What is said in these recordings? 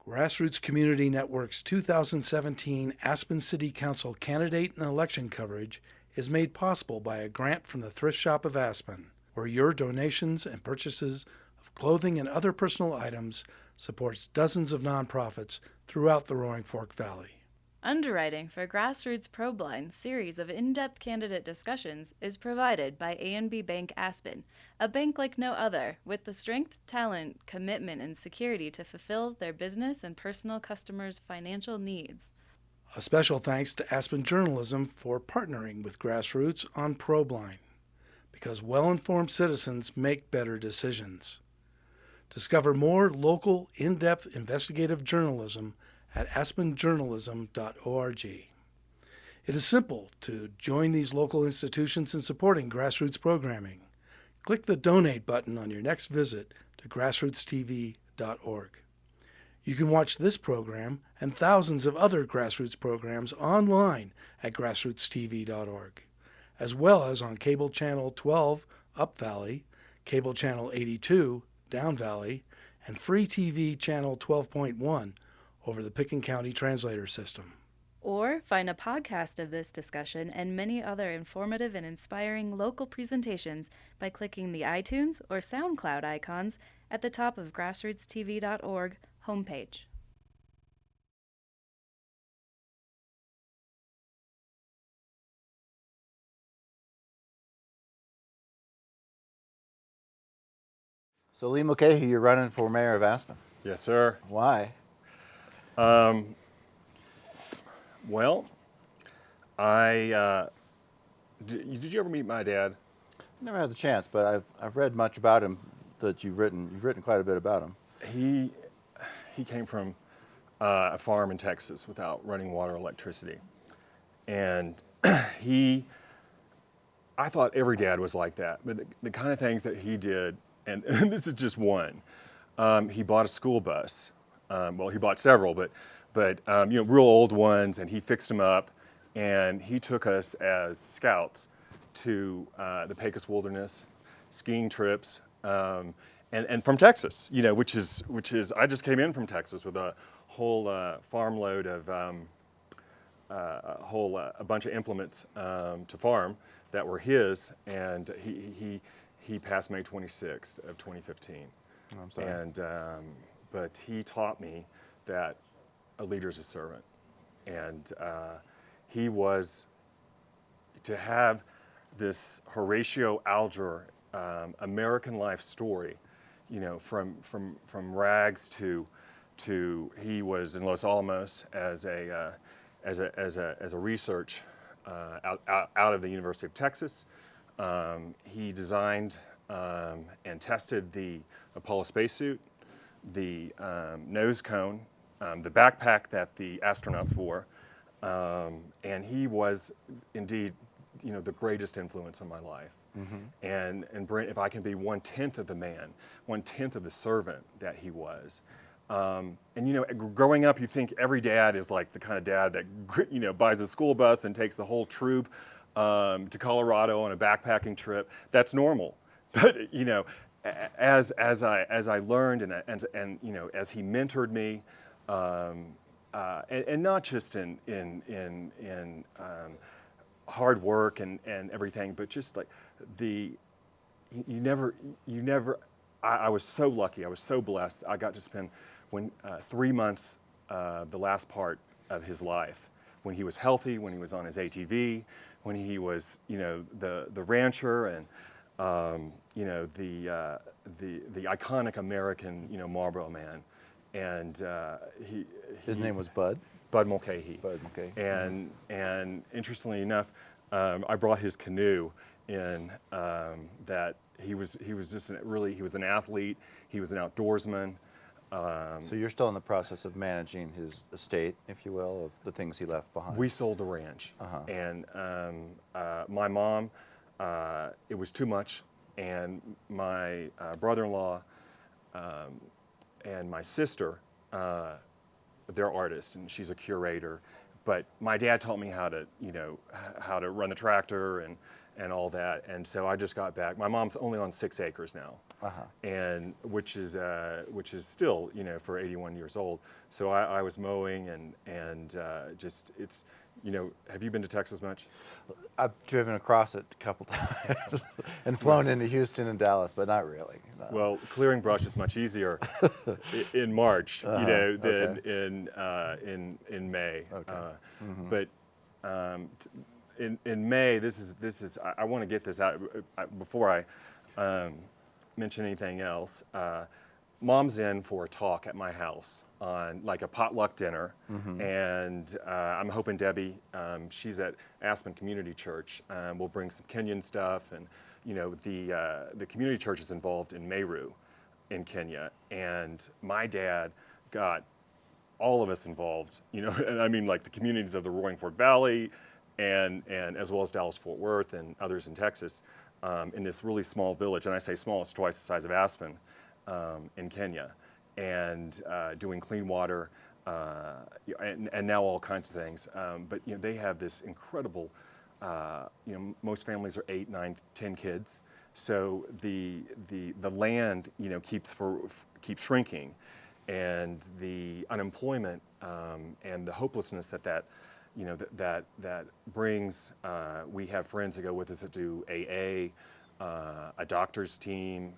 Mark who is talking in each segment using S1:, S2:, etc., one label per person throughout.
S1: Grassroots Community Network's 2017 Aspen City Council candidate and election coverage is made possible by a grant from the Thrift Shop of Aspen, where your donations and purchases of clothing and other personal items supports dozens of nonprofits throughout the Roaring Fork Valley.
S2: Underwriting for Grassroots ProbeLine series of in-depth candidate discussions is provided by A&B Bank Aspen, a bank like no other, with the strength, talent, commitment, and security to fulfill their business and personal customers' financial needs.
S1: A special thanks to Aspen Journalism for partnering with Grassroots on ProbeLine, because well-informed citizens make better decisions. Discover more local, in-depth investigative journalism at aspenjournalism.org. It is simple to join these local institutions in supporting Grassroots programming. Click the Donate button on your next visit to GrassRootsTV.org. You can watch this program and thousands of other Grassroots programs online at GrassRootsTV.org, as well as on Cable Channel 12 Up Valley, Cable Channel 82 Down Valley, and Free TV Channel 12.1 over the Picken County Translator System.
S2: Or find a podcast of this discussion and many other informative and inspiring local presentations by clicking the iTunes or SoundCloud icons at the top of GrassRootsTV.org homepage.
S3: So Lee Mulcahey, you're running for mayor of Aspen.
S4: Yes, sir.
S3: Why?
S4: Well, did you ever meet my dad?
S3: Never had the chance, but I've read much about him that you've written. You've written quite a bit about him.
S4: He came from a farm in Texas without running water or electricity, and I thought every dad was like that. But the kind of things that he did, and this is just one. He bought a school bus. Well, he bought several, but real old ones, and he fixed them up, and he took us as scouts to the Pecos Wilderness, skiing trips, and from Texas, which is I just came in from Texas with a whole farm load of a bunch of implements to farm that were his, and he passed May 26th of 2015.
S3: Oh, I'm sorry.
S4: And but he taught me that a leader's a servant, and he was to have this Horatio Alger American life story, from rags to he was in Los Alamos as a research out of the University of Texas. He designed and tested the Apollo spacesuit, the nose cone, the backpack that the astronauts wore, and he was indeed, the greatest influence on my life. Mm-hmm. And Brent, if I can be 1/10 of the man, 1/10 of the servant that he was. Growing up, you think every dad is like the kind of dad that buys a school bus and takes the whole troop to Colorado on a backpacking trip. That's normal, but as I learned and as he mentored me, and not just in hard work and everything, but just like I was so lucky, I was so blessed. I got to spend 3 months, the last part of his life, when he was healthy, when he was on his ATV, when he was the rancher and the iconic American Marlboro Man, and
S3: his name was Bud
S4: Mulcahey.
S3: Bud Mulcahey.
S4: And interestingly enough, I brought his canoe in. That he was just he was an athlete. He was an outdoorsman.
S3: So you're still in the process of managing his estate, if you will, of the things he left behind.
S4: We sold the ranch, and my mom, it was too much, and my brother-in-law and my sister, they're artists, and she's a curator. But my dad taught me how to run the tractor and all that. And so I just got back. My mom's only on 6 acres now, and which is still, you know, for 81 years old. So I was mowing and just it's, you know, have you been to Texas much?
S3: I've driven across it a couple times and flown into Houston and Dallas, but not really. No.
S4: Well, clearing brush is much easier in March, you know, than in May. But in May, this is I want to get this out before I mention anything else. Mom's in for a talk at my house on like a potluck dinner, and I'm hoping Debbie, she's at Aspen Community Church, will bring some Kenyan stuff, and you know the community church is involved in Meru, in Kenya, and my dad got all of us involved, you know, and I mean like the communities of the Roaring Fork Valley, and as well as Dallas-Fort Worth and others in Texas, in this really small village, and I say small, it's twice the size of Aspen. In Kenya, and doing clean water, and now all kinds of things. But you know, they have this incredible. You know, most families are 8, 9, 10 kids, so the land, you know, keeps shrinking, and the unemployment and the hopelessness that you know that brings. We have friends that go with us that do AA, a doctor's team.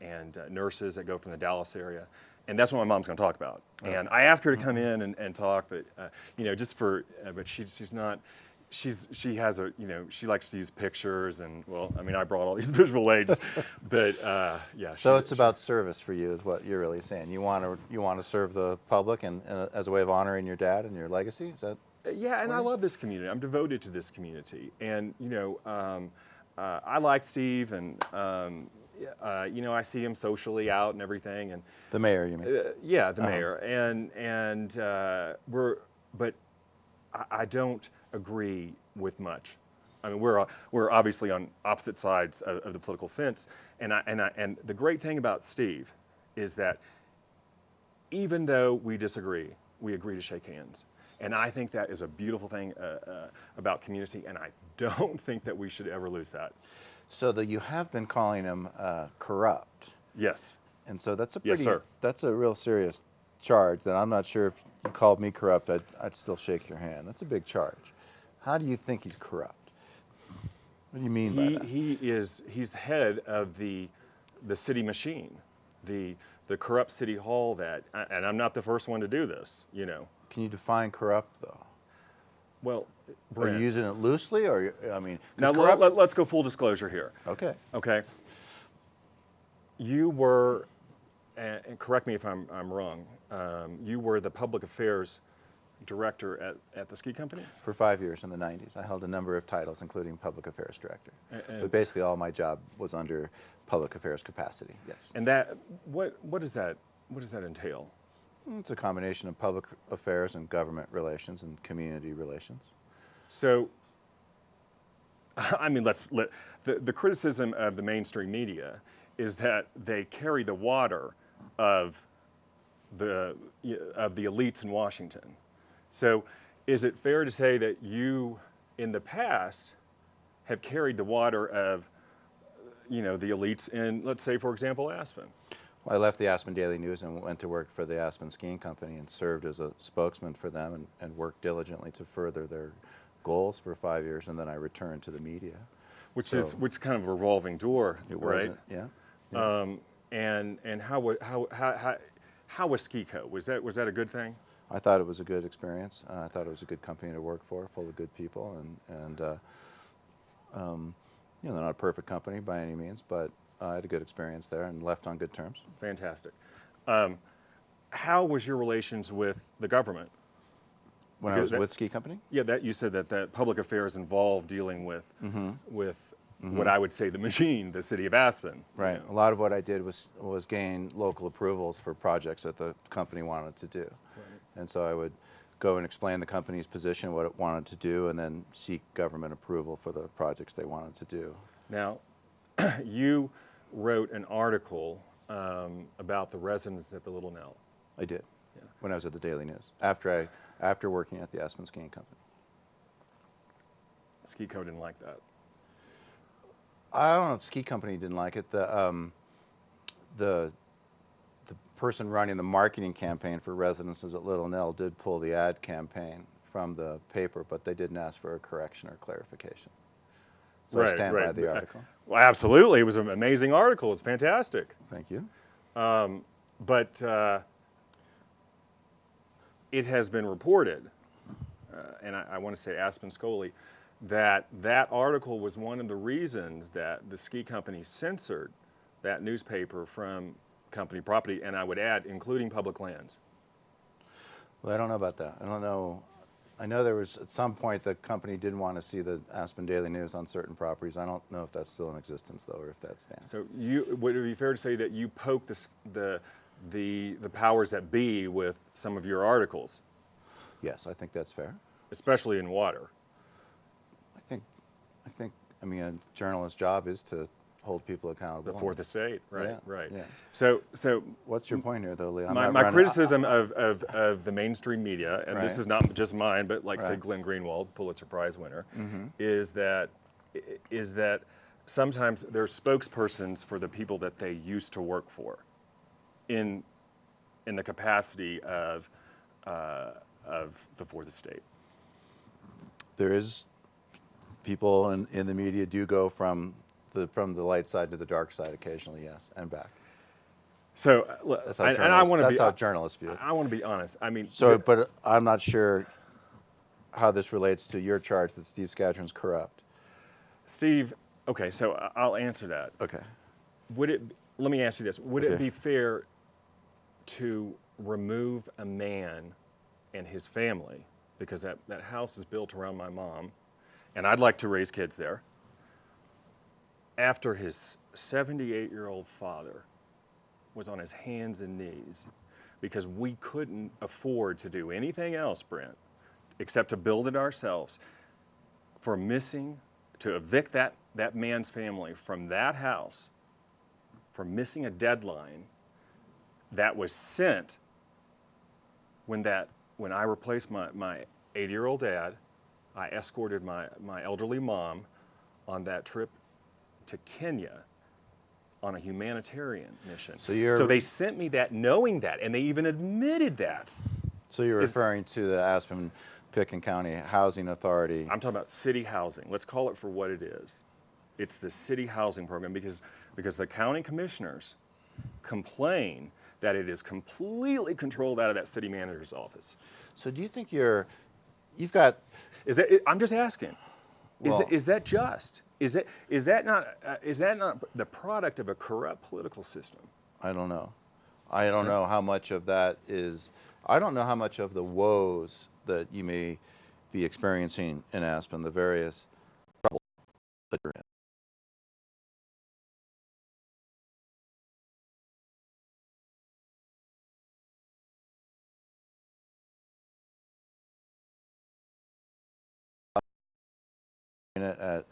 S4: And nurses that go from the Dallas area, and that's what my mom's going to talk about. And I asked her to come in and talk, but you know, just for, but she has a, you know, she likes to use pictures, and well, I mean, I brought all these visual aids, but yeah.
S3: So it's about service for you, is what you're really saying. You want to serve the public, and as a way of honoring your dad and your legacy. Is that?
S4: Yeah, and I love this community. I'm devoted to this community, and you know, I like Steve, and. You know, I see him socially out and everything, and
S3: the mayor, you mean?
S4: Yeah, the mayor, and but I don't agree with much. I mean, we're obviously on opposite sides of the political fence, and the great thing about Steve is that even though we disagree, we agree to shake hands, and I think that is a beautiful thing about community, and I don't think that we should ever lose that.
S3: So that you have been calling him corrupt.
S4: Yes.
S3: And so that's a pretty,
S4: yes, sir.
S3: That's a real serious charge that I'm not sure if you called me corrupt, I'd still shake your hand. That's a big charge. How do you think he's corrupt? What do you mean by that?
S4: He's head of the city machine, the corrupt city hall that, and I'm not the first one to do this, you know.
S3: Can you define corrupt though?
S4: Well,
S3: Brent. Are you using it loosely, or I mean?
S4: Now let's go full disclosure here.
S3: Okay.
S4: Okay. You were, and correct me if I'm wrong. You were the public affairs director at the ski company
S3: for 5 years in the '90s. I held a number of titles, including public affairs director. But basically, all my job was under public affairs capacity. Yes.
S4: And that what does that entail?
S3: It's a combination of public affairs and government relations and community relations.
S4: So, I mean, the criticism of the mainstream media is that they carry the water of the elites in Washington. So, is it fair to say that you, in the past, have carried the water of, you know, the elites in, let's say, for example, Aspen?
S3: Well, I left the Aspen Daily News and went to work for the Aspen Skiing Company and served as a spokesman for them and worked diligently to further their goals for 5 years, and then I returned to the media.
S4: Which is kind of a revolving door, right?
S3: Yeah.
S4: And how was Ski-Co? Was that a good thing?
S3: I thought it was a good experience. I thought it was a good company to work for, full of good people, and you know, they're not a perfect company by any means, but I had a good experience there and left on good terms.
S4: Fantastic. How was your relations with the government?
S3: When I was with Ski Company?
S4: Yeah, that you said that public affairs involved dealing with what I would say the machine, the city of Aspen.
S3: Right.
S4: You know.
S3: A lot of what I did was gain local approvals for projects that the company wanted to do. Right. And so I would go and explain the company's position, what it wanted to do, and then seek government approval for the projects they wanted to do.
S4: Now, you wrote an article about the residents at the Little Nell.
S3: I did, when I was at the Daily News, after working at the Aspen Skiing Company.
S4: Ski Co didn't like that.
S3: I don't know if ski company didn't like it. The person running the marketing campaign for residences at Little Nell did pull the ad campaign from the paper, but they didn't ask for a correction or clarification. So I stand by the article.
S4: Well, absolutely. It was an amazing article. It's fantastic.
S3: Thank you.
S4: But it has been reported, and I want to say Aspen Scully, that article was one of the reasons that the ski company censored that newspaper from company property, and I would add, including public lands.
S3: Well, I don't know about that. I don't know. I know there was, at some point, the company didn't want to see the Aspen Daily News on certain properties. I don't know if that's still in existence, though, or if that stands.
S4: So would it be fair to say that you poke the powers that be with some of your articles?
S3: Yes, I think that's fair.
S4: Especially in water.
S3: I mean, a journalist's job is to hold people accountable.
S4: The fourth estate, right,
S3: Yeah,
S4: right.
S3: yeah.
S4: So
S3: what's your point here, though, Lee?
S4: my criticism of the mainstream media, and this
S3: Right.
S4: is not just mine, but like say
S3: Right.
S4: Glenn Greenwald, Pulitzer Prize winner, is that sometimes they're spokespersons for the people that they used to work for, in the capacity of the fourth estate.
S3: There is people in the media do go from the light side to the dark side occasionally, yes, and back.
S4: So,
S3: That's how
S4: and I want to be.
S3: that's how journalists view it.
S4: I want to be honest. I mean,
S3: So, but I'm not sure how this relates to your charge that Steve Skadron's corrupt.
S4: Steve. Okay, so I'll answer that.
S3: Okay.
S4: Let me ask you this: would
S3: Okay.
S4: it be fair to remove a man and his family, because that house is built around my mom, and I'd like to raise kids there, after his 78-year-old father was on his hands and knees because we couldn't afford to do anything else, Brent, except to build it ourselves, to evict that man's family from that house for missing a deadline that was sent when I replaced my 80-year-old dad. I escorted my elderly mom on that trip to Kenya on a humanitarian mission. So they sent me that knowing that, and they even admitted that.
S3: So you're referring to the Aspen Picken County Housing Authority.
S4: I'm talking about city housing. Let's call it for what it is. It's the city housing program because the county commissioners complain that it is completely controlled out of that city manager's office.
S3: So do you think you've got...
S4: I'm just asking. Is that just? Is that not the product of a corrupt political system?
S3: I don't know. I don't know how much of that is... I don't know how much of the woes that you may be experiencing in Aspen, the various troubles that you're in.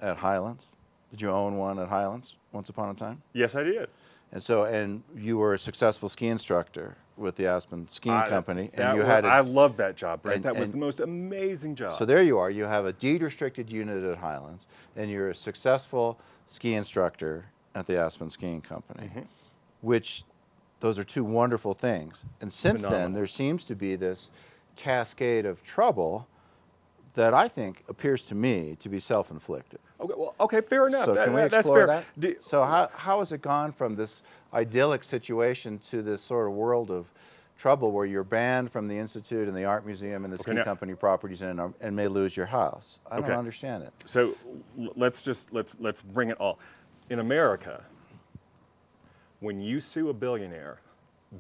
S3: At Highlands? Did you own one at Highlands once upon a time?
S4: Yes, I did.
S3: And you were a successful ski instructor with the Aspen Skiing Company, and
S4: I loved that job, Brent. That was the most amazing job.
S3: So there you are. You have a deed-restricted unit at Highlands, and you're a successful ski instructor at the Aspen Skiing Company, which those are two wonderful things. And since then, there seems to be this cascade of trouble that I think appears to me to be self-inflicted.
S4: Okay, fair enough.
S3: So can we
S4: that's
S3: explore
S4: fair.
S3: that? So how has it gone from this idyllic situation to this sort of world of trouble where you're banned from the Institute and the Art Museum and the ski company properties and may lose your house? I don't understand it.
S4: So let's bring it all. In America, when you sue a billionaire,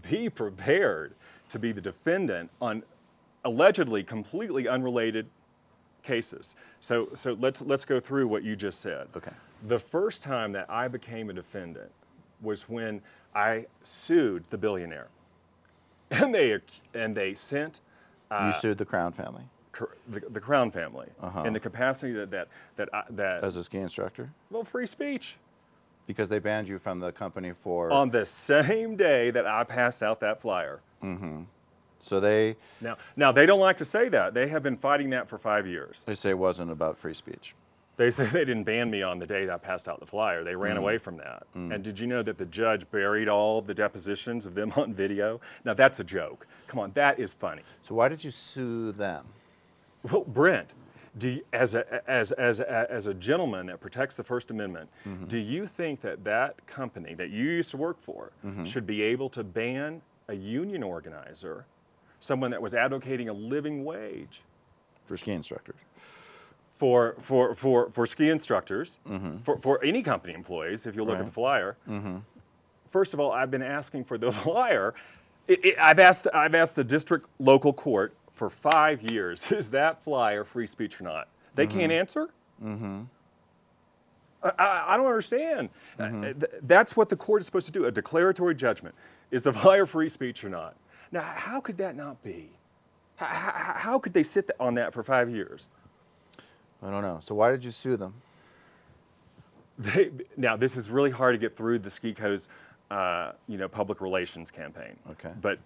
S4: be prepared to be the defendant on allegedly completely unrelated cases. So let's go through what you just said.
S3: Okay.
S4: The first time that I became a defendant was when I sued the billionaire, and they sent.
S3: You sued the Crown family.
S4: The Crown family in the capacity that
S3: As a ski instructor.
S4: Well, free speech.
S3: Because they banned you from the company for...
S4: On the same day that I passed out that flyer.
S3: So they...
S4: Now they don't like to say that. They have been fighting that for 5 years.
S3: They say it wasn't about free speech.
S4: They say they didn't ban me on the day that I passed out the flyer. They ran away from that. And did you know that the judge buried all the depositions of them on video? Now that's a joke. Come on, that is funny.
S3: So why did you sue them?
S4: Well, Brent, as a gentleman that protects the First Amendment, do you think that that company that you used to work for should be able to ban a union organizer, someone that was advocating a living wage
S3: For ski instructors.
S4: for ski instructors, for any company employees, if you look at the flyer? First of all, I've been asking for the flyer. I've asked the district local court for 5 years, is that flyer free speech or not? They can't answer? I don't understand. That's what the court is supposed to do, a declaratory judgment. Is the flyer free speech or not? Now, how could that not be? How could they sit on that for 5 years?
S3: I don't know. So why did you sue them?
S4: Now, this is really hard to get through the SkiCo's public relations campaign.
S3: Okay.
S4: But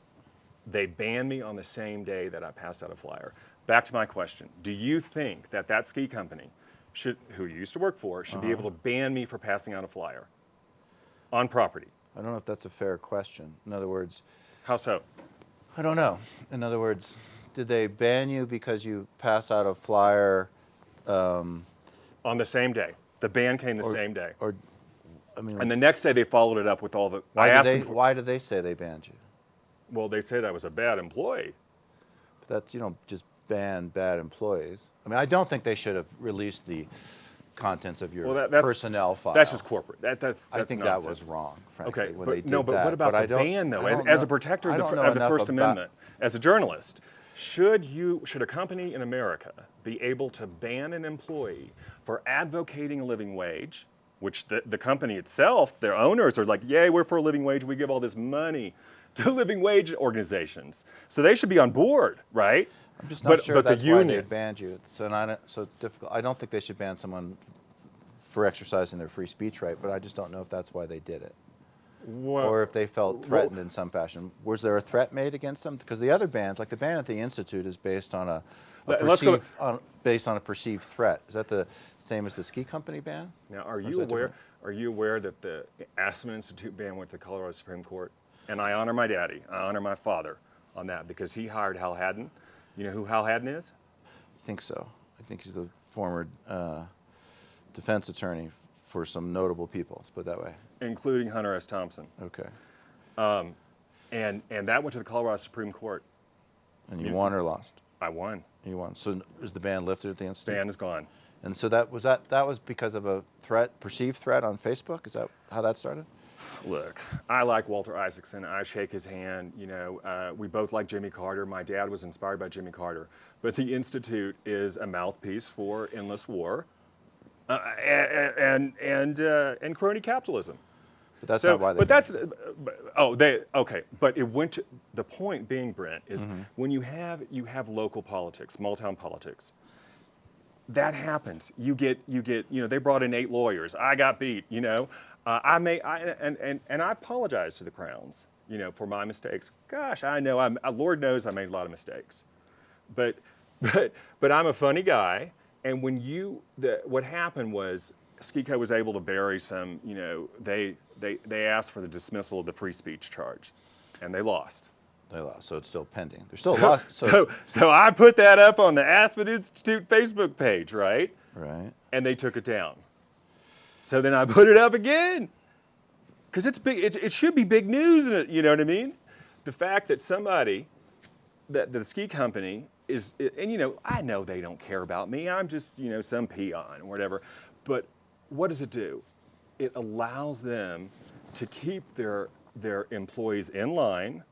S4: they banned me on the same day that I passed out a flyer. Back to my question. Do you think that that ski company, who you used to work for, should be able to ban me for passing out a flyer on property?
S3: I don't know if that's a fair question. In other words,
S4: How so?
S3: I don't know. In other words, did they ban you because you pass out a flyer?
S4: On the same day. The ban came the same day.
S3: Or, I mean,
S4: And the next day they followed it up with all the.
S3: why did they say they banned you?
S4: Well, they said I was a bad employee.
S3: But that's, you don't just ban bad employees. I mean, I don't think they should have released the contents of your personnel file.
S4: That's just corporate. That's
S3: I think
S4: nonsense.
S3: that was wrong, frankly,
S4: Okay,
S3: when they did
S4: but what about
S3: but
S4: the ban, though?
S3: I don't
S4: As a
S3: know-
S4: protector
S3: I
S4: of
S3: don't know
S4: the
S3: enough
S4: First
S3: about-
S4: Amendment, as a journalist, should a company in America be able to ban an employee for advocating a living wage, which the company itself, their owners are like, yay, we're for a living wage, we give all this money to living wage organizations. So they should be on board, right?
S3: I'm just not sure
S4: but
S3: that's
S4: the
S3: why
S4: union,
S3: they banned you. So it's difficult. I don't think they should ban someone for exercising their free speech right, but I just don't know if that's why they did it. Or if they felt threatened in some fashion. Was there a threat made against them? Because the other bans, like the ban at the Institute, is based on a perceived threat. Is that the same as the ski company ban?
S4: Now, are you aware that the Aspen Institute ban went to the Colorado Supreme Court? And I honor my daddy, I honor my father on that because he hired Hal Haddon. You know who Hal Haddon is?
S3: I think so. I think he's the former defense attorney for some notable people, let's put it that way.
S4: Including Hunter S. Thompson.
S3: Okay.
S4: And that went to the Colorado Supreme Court.
S3: And you won or lost?
S4: I won.
S3: You won. So is the ban lifted at the Institute?
S4: Ban is gone.
S3: And so that was because of a perceived threat on Facebook? Is that how that started?
S4: Look, I like Walter Isaacson. I shake his hand. You know, we both like Jimmy Carter. My dad was inspired by Jimmy Carter. But the Institute is a mouthpiece for endless war and crony capitalism.
S3: But that's not why they.
S4: But that's okay. But it went to the point being, Brent, is when you have local politics, small town politics. That happens. You get. They brought in 8 lawyers. I got beat. And I apologize to the Crowns, for my mistakes. Gosh, I know. Lord knows I made a lot of mistakes, but I'm a funny guy. And when what happened was SkiCo was able to bury some. They asked for the dismissal of the free speech charge, and they lost.
S3: They lost, so it's still pending. There's still a lot.
S4: So I put that up on the Aspen Institute Facebook page, right?
S3: Right.
S4: And they took it down. So then I put it up again, because it's big. It should be big news, you know what I mean? The fact that that the ski company is, and I know they don't care about me. I'm just some peon or whatever. But what does it do? It allows them to keep their employees in line,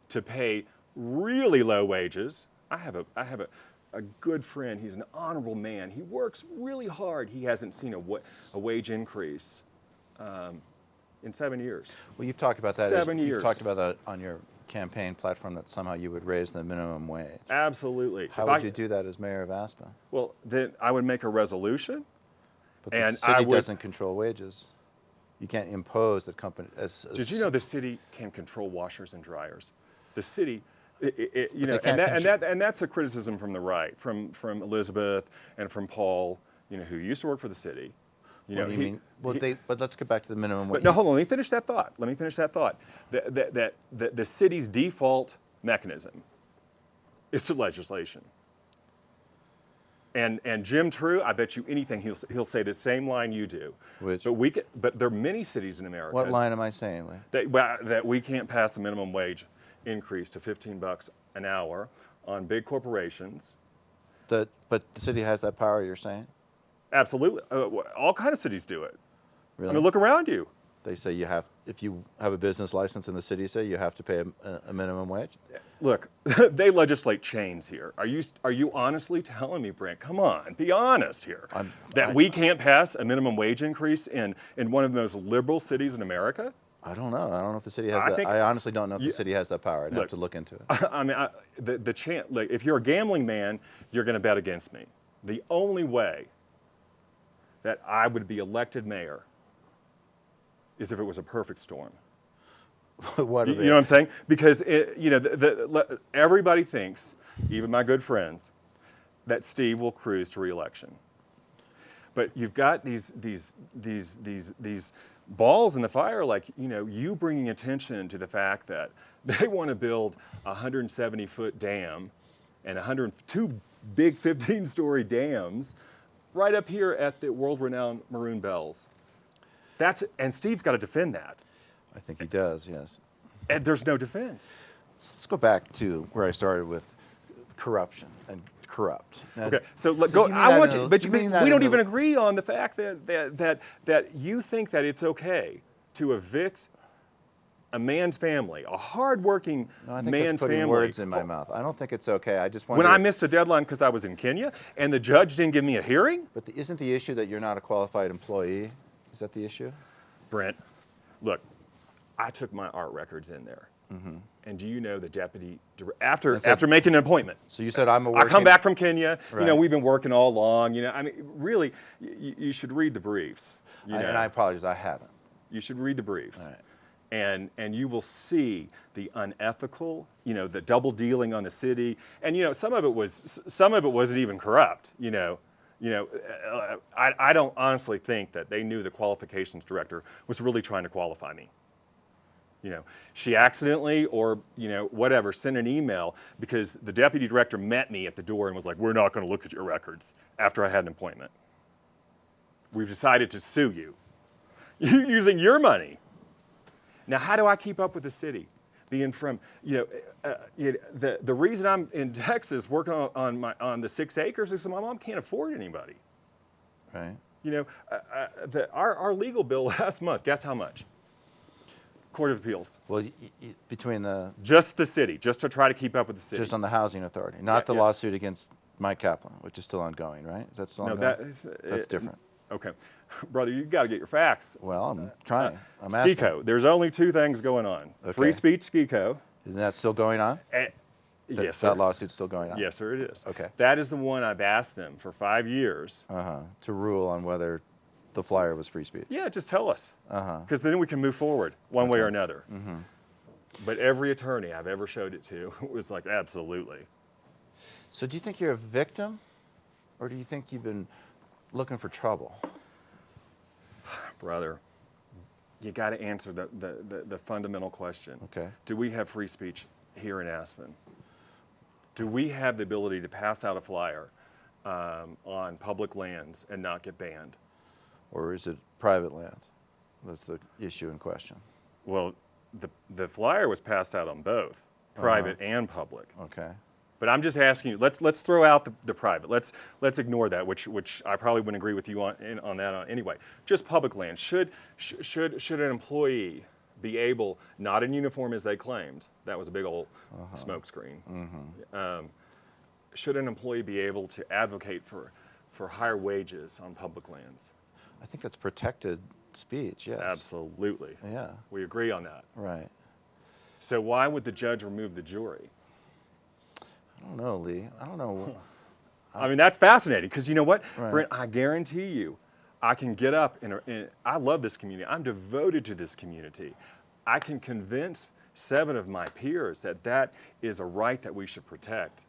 S4: to pay really low wages. I have a good friend. He's an honorable man. He works really hard. He hasn't seen a wage increase in 7 years.
S3: Well, you've talked about that.
S4: 7 years.
S3: You've talked about that on your campaign platform, that somehow you would raise the minimum wage.
S4: Absolutely.
S3: How would you do that as mayor of Aspen?
S4: Well, then I would make a resolution.
S3: But the city doesn't control wages. You can't impose the company.
S4: Did you know the city can control washers and dryers? The city, and that's a criticism from the right, from Elizabeth and from Paul. who used to work for the city.
S3: What do you mean? Well, but let's get back to the minimum wage.
S4: But no, hold on. Let me finish that thought. The city's default mechanism is to legislation. And Jim True, I bet you anything he'll say the same line you do.
S3: Which?
S4: But there are many cities in America.
S3: What line am I saying, Lee?
S4: That we can't pass a minimum wage increase to $15 an hour on big corporations.
S3: But the city has that power, you're saying?
S4: Absolutely. All kinds of cities do it.
S3: Really?
S4: I mean, look around you.
S3: They say if you have a business license in the city, say you have to pay a minimum wage?
S4: Look, they legislate chains here. Are you honestly telling me, Brent, come on, be honest here, we can't pass a minimum wage increase in one of the most liberal cities in America?
S3: I don't know. I don't know if the city has that. I honestly don't know if the city has that power. I'd have to look into it.
S4: I mean, like, if you're a gambling man, you're going to bet against me. The only way that I would be elected mayor is if it was a perfect storm.
S3: What
S4: you know what I'm saying? Because everybody thinks, even my good friends, that Steve will cruise to re-election. But you've got these balls in the fire, like you bringing attention to the fact that they want to build a 170-foot dam and 102 big 15-story dams right up here at the world-renowned Maroon Bells. And Steve's got to defend that.
S3: I think he does, yes.
S4: And there's no defense.
S3: Let's go back to where I started with corruption and corrupt. Now,
S4: okay, so
S3: we
S4: don't even agree on the fact that you think that it's okay to evict a man's family, a hard-working man's family.
S3: Words in my mouth. I don't think it's okay. I just wonder.
S4: When I missed a deadline because I was in Kenya and the judge didn't give me a hearing?
S3: But isn't the issue that you're not a qualified employee? Is that the issue?
S4: Brent, look, I took my art records in there. Mm-hmm. And do you know the deputy, after making an appointment?
S3: So you said I
S4: come back from Kenya.
S3: Right.
S4: We've been working all along. I mean, really, you should read the briefs.
S3: And I apologize, I haven't.
S4: You should read the briefs.
S3: Right.
S4: And you will see the unethical, the double dealing on the city. And some of it wasn't even corrupt. I don't honestly think that they knew the qualifications director was really trying to qualify me. She accidentally or, whatever, sent an email because the deputy director met me at the door and was like, we're not going to look at your records after I had an appointment. We've decided to sue you using your money. Now, how do I keep up with the city? Being from, the reason I'm in Texas working on the 6 acres is my mom can't afford anybody.
S3: Right.
S4: Our legal bill last month, guess how much? Court of Appeals.
S3: Well, between
S4: just the city, just to try to keep up with the city.
S3: Just on the housing authority, not the lawsuit against Mike Kaplan, which is still ongoing, right? Is that still ongoing? That's different.
S4: Okay. Brother, you got to get your facts.
S3: Well, I'm trying. I'm asking.
S4: SCICO, there's only 2 things going on.
S3: Okay.
S4: Free speech, SCICO.
S3: Isn't that still going on?
S4: Yes, sir.
S3: That lawsuit's still going on?
S4: Yes, sir, it is.
S3: Okay.
S4: That is the one I've asked them for 5 years.
S3: To rule on whether the flyer was free speech.
S4: Yeah, just tell us. Because then we can move forward one way or another. Mm-hmm. But every attorney I've ever showed it to was like, absolutely.
S3: So do you think you're a victim? Or do you think you've been looking for trouble?
S4: Brother, you got to answer the fundamental question.
S3: Okay.
S4: Do we have free speech here in Aspen? Do we have the ability to pass out a flyer on public lands and not get banned?
S3: Or is it private land? That's the issue in question.
S4: Well, the flyer was passed out on both, private and public.
S3: Okay.
S4: But I'm just asking you. Let's throw out the private. Let's ignore that, which I probably wouldn't agree with you on that anyway. Just public land. Should an employee be able, not in uniform as they claimed, that was a big old smokescreen. Mm-hmm. Should an employee be able to advocate for higher wages on public lands?
S3: I think that's protected speech, yes.
S4: Absolutely.
S3: Yeah.
S4: We agree on that.
S3: Right.
S4: So why would the judge remove the jury?
S3: I don't know, Lee. I don't know.
S4: I mean, that's fascinating because you know what,
S3: Right.
S4: Brent, I guarantee you, I can get up I love this community. I'm devoted to this community. I can convince 7 of my peers that is a right that we should protect.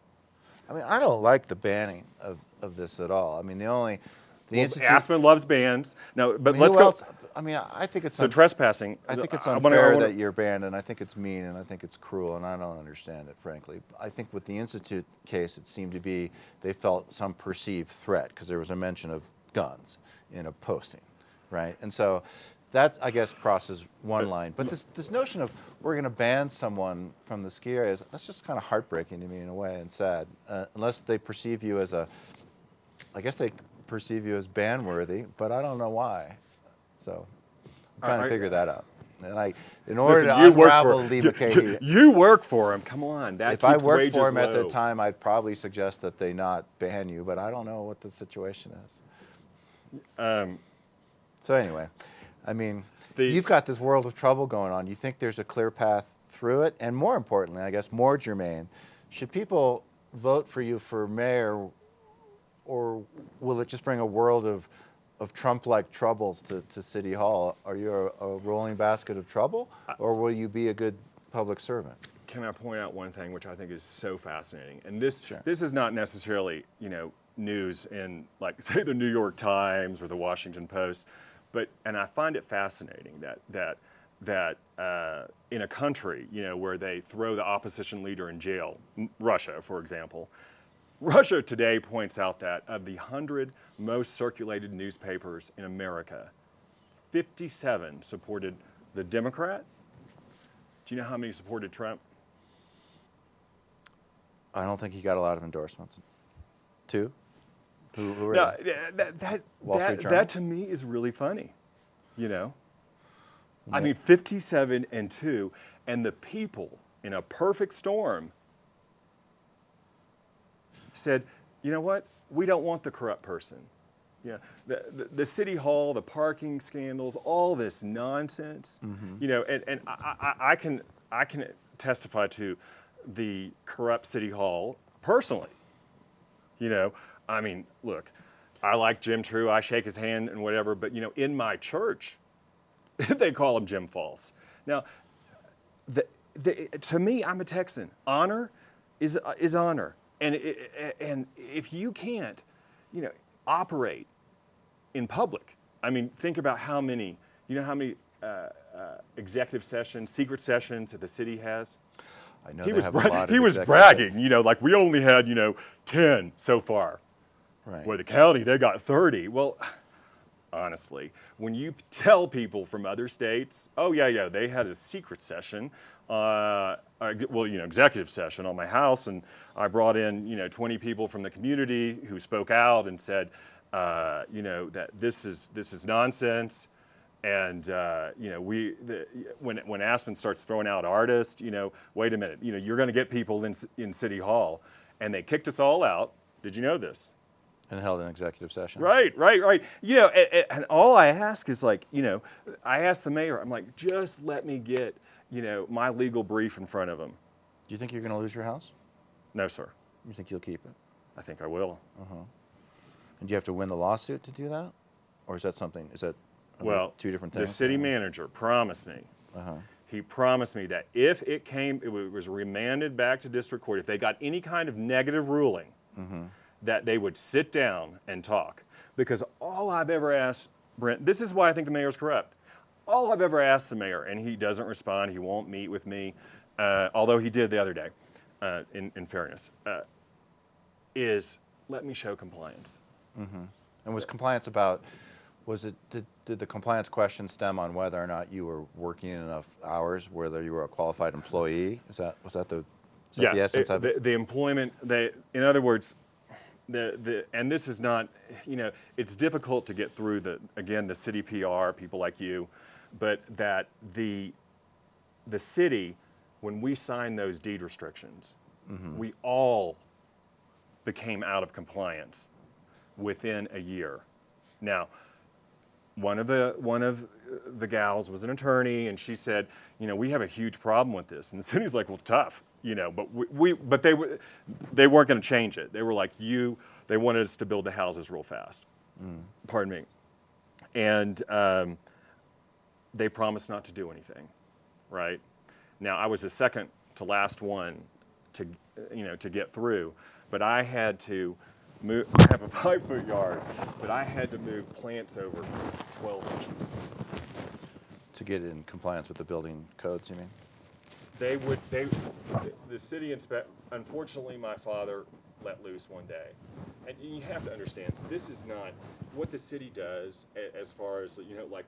S3: I mean, I don't like the banning of this at all. I mean, the only The
S4: Well,
S3: institute.
S4: Aspen loves bands. No, but
S3: I mean,
S4: let's
S3: who
S4: go.
S3: else? I mean, I think it's
S4: So trespassing.
S3: I think it's
S4: I
S3: unfair
S4: wanna-
S3: that you're banned, and I think it's mean, and I think it's cruel, and I don't understand it, frankly. I think with the institute case, it seemed to be they felt some perceived threat because there was a mention of guns in a posting, right? And so that, I guess, crosses one line. But this notion of we're going to ban someone from the ski areas, that's just kind of heartbreaking to me in a way, and sad. Unless they perceive you as I guess they perceive you as ban-worthy, but I don't know why. So I'm trying to figure that out. And in order to unravel Lee Mulcahey,
S4: You work for him. Come on, that
S3: if
S4: keeps
S3: I worked
S4: wages
S3: for him at
S4: low.
S3: the time, I'd probably suggest that they not ban you, but I don't know what the situation is. So anyway, I mean, you've got this world of trouble going on. You think there's a clear path through it? And more importantly, I guess more germane, should people vote for you for mayor, or will it just bring a world of Trump-like troubles to City Hall? Are you a rolling basket of trouble, or will you be a good public servant?
S4: Can I point out one thing which I think is so fascinating? And this is not necessarily, news in, like, say, the New York Times or the Washington Post, and I find it fascinating that in a country, where they throw the opposition leader in jail, Russia, for example, Russia Today points out that of the 100 most circulated newspapers in America, 57 supported the Democrat. Do you know how many supported Trump?
S3: I don't think he got a lot of endorsements. 2? Who are
S4: No,
S3: they? Wall Street Journal?
S4: that to me is really funny, I mean, 57 and 2, and the people in a perfect storm said, you know what? We don't want the corrupt person. The city hall, the parking scandals, all this nonsense. And I can testify to the corrupt city hall personally. I mean, look, I like Jim True. I shake his hand and whatever. But in my church, they call him Jim False. Now, to me, I'm a Texan. Honor is honor. And if you can't, operate in public, I mean, think about how many executive sessions, secret sessions that the city has.
S3: I know
S4: He
S3: they
S4: was
S3: have a lot of
S4: he was
S3: executive
S4: bragging, like we only had 10 so far.
S3: Right.
S4: Where the county they got 30. Well, honestly, when you tell people from other states, oh yeah, they had a secret session, executive session on my house, and I brought in 20 people from the community who spoke out and said, that this is nonsense, and when Aspen starts throwing out artists, wait a minute, you're going to get people in City Hall, and they kicked us all out. Did you know this?
S3: And held an executive session.
S4: Right. And all I ask is I asked the mayor, I'm like, just let me get, my legal brief in front of him.
S3: Do you think you're going to lose your house?
S4: No, sir.
S3: You think you'll keep it?
S4: I think I will.
S3: And do you have to win the lawsuit to do that? Or is that
S4: Well,
S3: two different things?
S4: The city manager promised me. He promised me that if it was remanded back to district court, if they got any kind of negative ruling, that they would sit down and talk. Because all I've ever asked, Brent, this is why I think the mayor's corrupt. All I've ever asked the mayor, and he doesn't respond, he won't meet with me, although he did the other day, in fairness, is let me show compliance.
S3: And was compliance about, did the compliance question stem on whether or not you were working enough hours, whether you were a qualified employee? Was that the essence of it?
S4: The employment, in other words, and this is not, it's difficult to get through the city PR, people like you, but that the city, when we signed those deed restrictions, we all became out of compliance within a year. Now, one of the gals was an attorney, and she said, we have a huge problem with this. And the city's like, well, tough, but they weren't going to change it. They were like, they wanted us to build the houses real fast. Pardon me. And they promised not to do anything, right? Now, I was the second to last one to get through, but I had to I have a 5-foot yard, but I had to move plants over 12 inches.
S3: To get in compliance with the building codes, you mean?
S4: The city unfortunately my father let loose one day. And you have to understand, this is not what the city does as far as, like,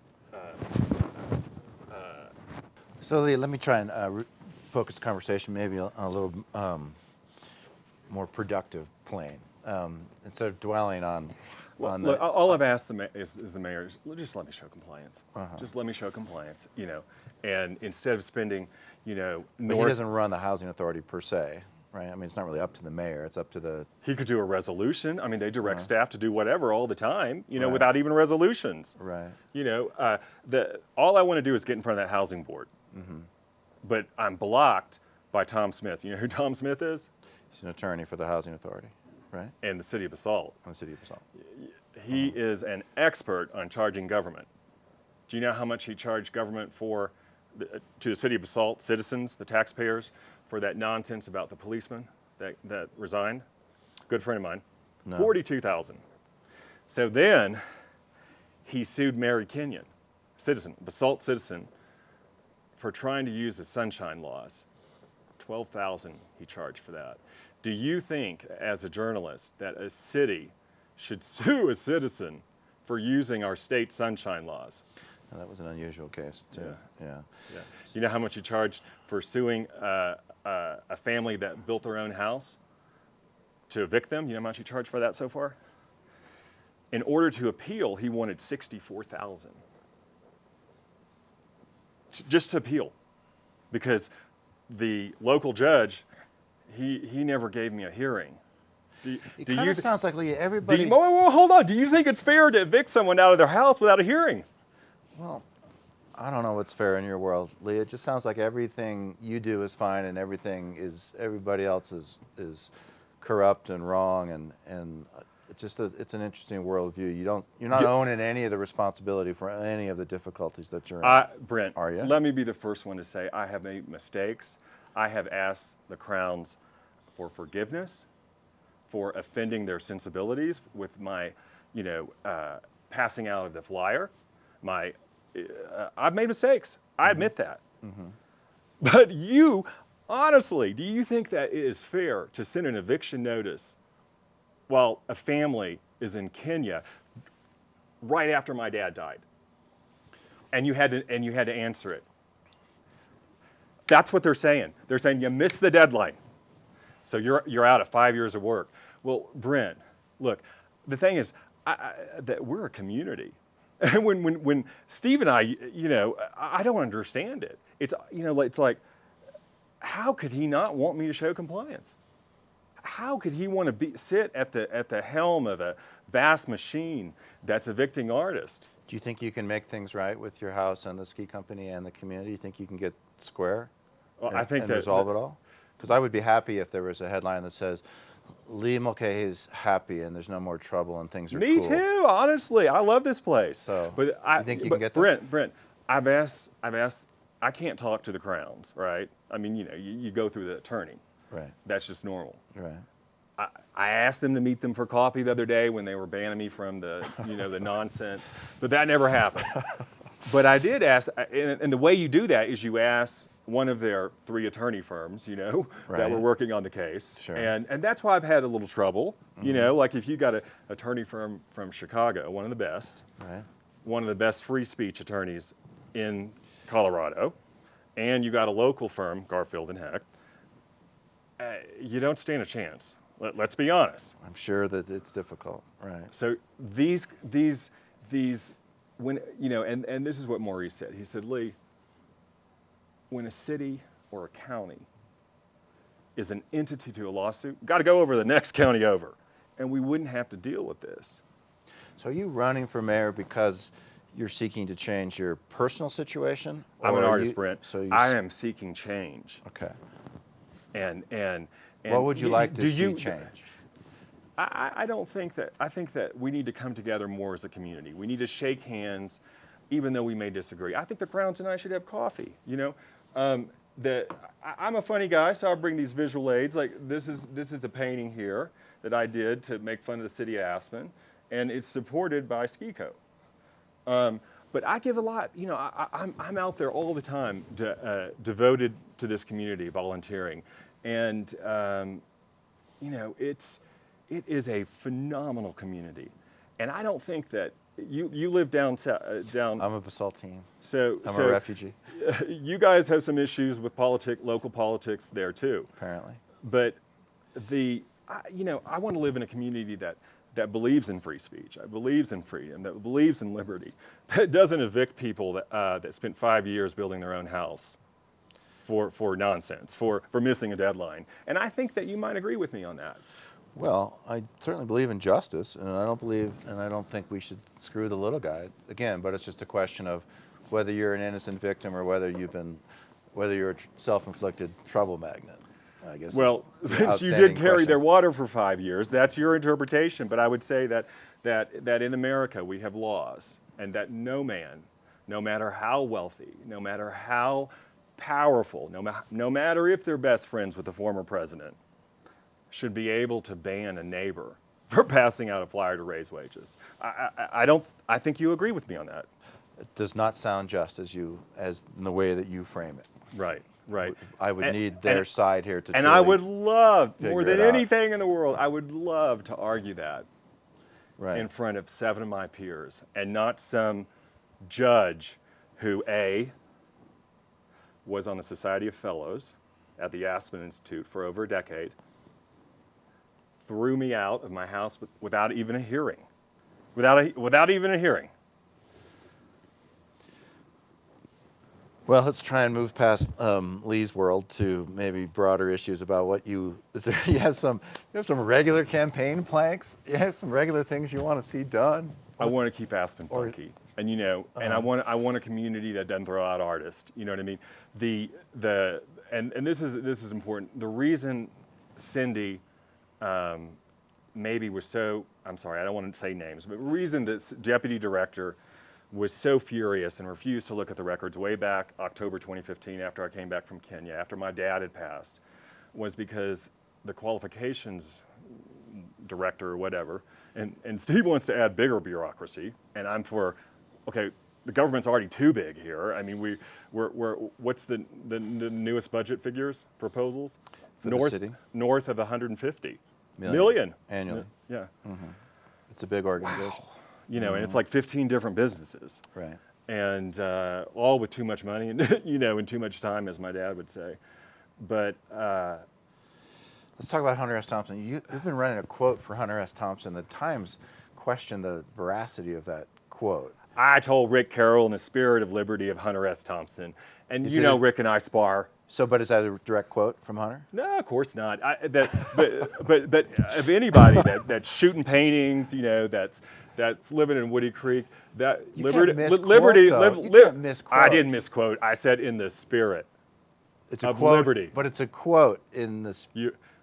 S3: So Lee, let me try and focus the conversation maybe on a little more productive plane. Instead of dwelling on
S4: look, all I've asked is the mayor, just let me show compliance. Just let me show compliance, and instead of spending,
S3: But he doesn't run the housing authority per se, right? I mean, it's not really up to the mayor, it's up to the...
S4: He could do a resolution. I mean, they direct staff to do whatever all the time,
S3: Right.
S4: without even resolutions.
S3: Right.
S4: All I want to do is get in front of that housing board. But I'm blocked by Tom Smith. You know who Tom Smith is?
S3: He's an attorney for the housing authority, right?
S4: And the city of Basalt.
S3: On the city of Basalt.
S4: He is an expert on charging government. Do you know how much he charged government to the city of Basalt citizens, the taxpayers, for that nonsense about the policeman that resigned? Good friend of mine.
S3: No.
S4: $42,000. So then he sued Mary Kenyon, Basalt citizen, for trying to use the sunshine laws. $12,000 he charged for that. Do you think, as a journalist, that a city should sue a citizen for using our state sunshine laws?
S3: That was an unusual case, too. Yeah.
S4: You know how much he charged for suing a family that built their own house to evict them? You know how much he charged for that so far? In order to appeal, he wanted $64,000. Just to appeal, because the local judge, he never gave me a hearing.
S3: It kind of sounds like, Lee, everybody...
S4: Hold on. Do you think it's fair to evict someone out of their house without a hearing?
S3: Well, I don't know what's fair in your world, Lee. It just sounds like everything you do is fine and everybody else is corrupt and wrong, and it's an interesting worldview. You're not owning any of the responsibility for any of the difficulties that you're in.
S4: Brent,
S3: are you?
S4: Let me be the first one to say I have made mistakes. I have asked the Crowns for forgiveness, for offending their sensibilities with my, passing out of the flyer. I've made mistakes. I admit that. But honestly, do you think that it is fair to send an eviction notice while a family is in Kenya right after my dad died, and you had to answer it? That's what they're saying. They're saying you missed the deadline, so you're out of 5 years of work. Well, Brent, look, the thing is that we're a community. And when Steve and I don't understand it. It's like, how could he not want me to show compliance? How could he want to sit at the helm of a vast machine that's evicting artists?
S3: Do you think you can make things right with your house and the ski company and the community? You think you can get square and resolve it all? Because I would be happy if there was a headline that says, Lee Mulcahey is happy and there's no more trouble and things are
S4: Me
S3: cool.
S4: too, honestly. I love this place.
S3: So,
S4: but
S3: you think you can get that?
S4: Brent, I've asked, I can't talk to the Crowns, right? I mean, you go through the attorney.
S3: Right.
S4: That's just normal.
S3: Right.
S4: I asked them to meet them for coffee the other day when they were banning me from the, the nonsense, but that never happened. But I did ask, and the way you do that is you ask one of their 3 attorney firms, that
S3: Right.
S4: were working on the case.
S3: Sure.
S4: And that's why I've had a little trouble, like if you got an attorney firm from Chicago, one of the best,
S3: Right.
S4: one of the best free speech attorneys in Colorado, and you got a local firm, Garfield and Heck, you don't stand a chance. Let's be honest.
S3: I'm sure that it's difficult. Right.
S4: So these when and this is what Maurice said. He said, Lee, when a city or a county is an entity to a lawsuit, got to go over the next county over, and we wouldn't have to deal with this.
S3: So are you running for mayor because you're seeking to change your personal situation?
S4: I'm an
S3: or
S4: artist, Brent.
S3: So
S4: I am seeking change.
S3: Okay.
S4: And
S3: What would you like to see change?
S4: I think that we need to come together more as a community. We need to shake hands, even though we may disagree. I think the Crowns and I should have coffee. I'm a funny guy, so I'll bring these visual aids. Like this is a painting here that I did to make fun of the city of Aspen, and it's supported by SkiCo. But I give a lot. You know, I'm out there all the time, devoted to this community, volunteering, and you know, it is a phenomenal community, and I don't think that you live down.
S3: I'm a basaltine.
S4: So
S3: I'm a refugee.
S4: You guys have some issues with local politics there too.
S3: Apparently.
S4: But you know, I want to live in a community that believes in free speech, that believes in freedom, that believes in liberty, that doesn't evict people that spent 5 years building their own house for nonsense, for missing a deadline. And I think that you might agree with me on that.
S3: Well, I certainly believe in justice, and I don't think we should screw the little guy again. But it's just a question of whether you're an innocent victim or whether you're a self-inflicted trouble magnet. I guess.
S4: Well, since you did carry their water for 5 years, that's your interpretation. But I would say that in America we have laws, and that no man, no matter how wealthy, no matter how powerful, no matter if they're best friends with the former president, should be able to ban a neighbor for passing out a flyer to raise wages. I think you agree with me on that.
S3: It does not sound just as in the way that you frame it.
S4: Right. Right.
S3: I would need their side here to.
S4: And I would love, more than
S3: it out.
S4: anything in the world, I would love to argue that
S3: Right.
S4: in front of 7 of my peers, and not some judge who was on the Society of Fellows at the Aspen Institute for over a decade, threw me out of my house without even a hearing, without even a hearing.
S3: Well, let's try and move past Lee's world to maybe broader issues about what you have some regular campaign planks. You have some regular things you want to see done.
S4: I want to keep Aspen funky, and you know, and I want a community that doesn't throw out artists. You know what I mean? And this is important. The reason Cindy maybe was so, I'm sorry, I don't want to say names, but the reason this deputy director was so furious and refused to look at the records way back October 2015 after I came back from Kenya, after my dad had passed, was because the qualifications director or whatever, and Steve wants to add bigger bureaucracy, and I'm for, okay, the government's already too big here. I mean, we're what's the newest budget figures, proposals?
S3: For the city?
S4: North of 150
S3: million annually.
S4: Yeah.
S3: Mm-hmm. It's a big organization.
S4: Wow. You know, and it's like 15 different businesses.
S3: Right.
S4: And all with too much money and, you know, and too much time, as my dad would say. But
S3: let's talk about Hunter S. Thompson. You've been running a quote for Hunter S. Thompson. The Times questioned the veracity of that quote.
S4: I told Rick Carroll in the spirit of liberty of Hunter S. Thompson. And you know Rick and I spar.
S3: So, but is that a direct quote from Hunter?
S4: No, of course not. But of anybody that's shooting paintings, you know, that's living in Woody Creek, that
S3: You
S4: liberty,
S3: can't misquote,
S4: liberty,
S3: though. You can't misquote.
S4: I didn't misquote. I said in the spirit
S3: It's a
S4: of
S3: quote,
S4: liberty.
S3: but it's a quote in this,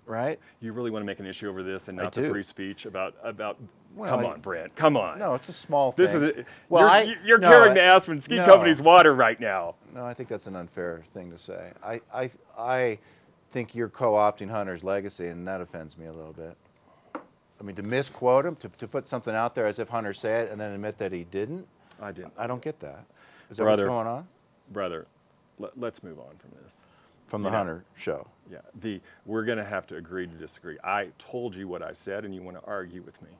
S3: right?
S4: You really want to make an issue over this and not
S3: do.
S4: the free speech about
S3: Well,
S4: come on, Brent, come on.
S3: No, it's a small thing.
S4: This is
S3: Well,
S4: you're carrying the Aspen Ski Company's water right now.
S3: No, I think that's an unfair thing to say. I think you're co-opting Hunter's legacy, and that offends me a little bit. I mean, to misquote him, to put something out there as if Hunter said it and then admit that he didn't.
S4: I didn't.
S3: I don't get that. Is that what's going on?
S4: Brother, let's move on from this.
S3: From the Hunter show.
S4: Yeah, we're going to have to agree to disagree. I told you what I said, and you want to argue with me.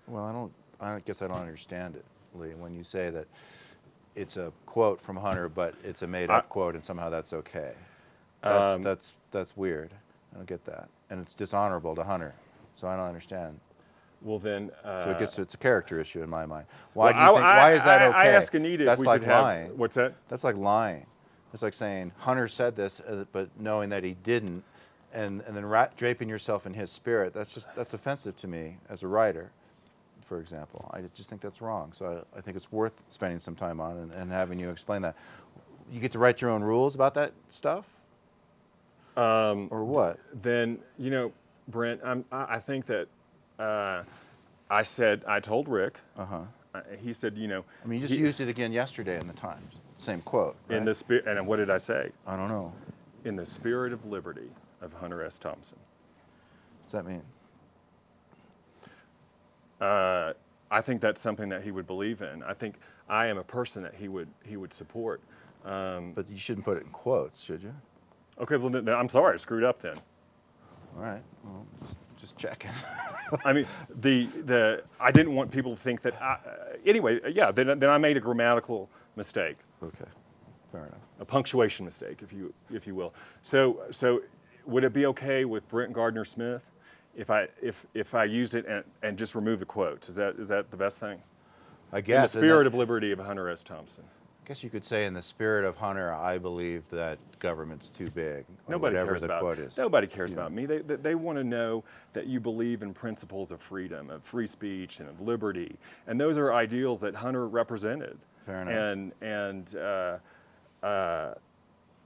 S3: Well, I guess I don't understand it, Lee, when you say that it's a quote from Hunter, but it's a made-up quote, and somehow that's okay. That's weird. I don't get that, and it's dishonorable to Hunter. So I don't understand.
S4: Well, then.
S3: So it's a character issue in my mind. Why do you think? Why is that okay?
S4: I asked Anita
S3: that's
S4: if we
S3: like
S4: could have.
S3: lying.
S4: What's that?
S3: That's like lying. It's like saying Hunter said this, but knowing that he didn't, and then draping yourself in his spirit. That's offensive to me as a writer. For example, I just think that's wrong. So I think it's worth spending some time on and having you explain that. You get to write your own rules about that stuff, or what?
S4: Then you know, Brent, I think that I told Rick. He said, you know.
S3: I mean, you just used it again yesterday in the Times. Same quote. Right?
S4: In the spirit, and what did I say?
S3: I don't know.
S4: in the spirit of liberty of Hunter S. Thompson.
S3: What's that mean?
S4: I think that's something that he would believe in. I think I am a person that he would support.
S3: But you shouldn't put it in quotes, should you?
S4: Okay, well, then, I'm sorry, I screwed up then.
S3: All right. Well, just checking.
S4: I mean, I didn't want people to think that. Anyway, yeah. Then I made a grammatical mistake,
S3: Okay. Fair enough.
S4: a punctuation mistake, if you will. So would it be okay with Brent Gardner-Smith if I used it and just removed the quotes? Is that the best thing?
S3: I
S4: In the
S3: guess.
S4: spirit of liberty of Hunter S. Thompson.
S3: I guess you could say, in the spirit of Hunter, I believe that government's too big. Or
S4: Nobody
S3: whatever
S4: cares
S3: the
S4: about
S3: quote is.
S4: Nobody cares about me. They want to know that you believe in principles of freedom, of free speech, and of liberty, and those are ideals that Hunter represented.
S3: Fair enough.
S4: And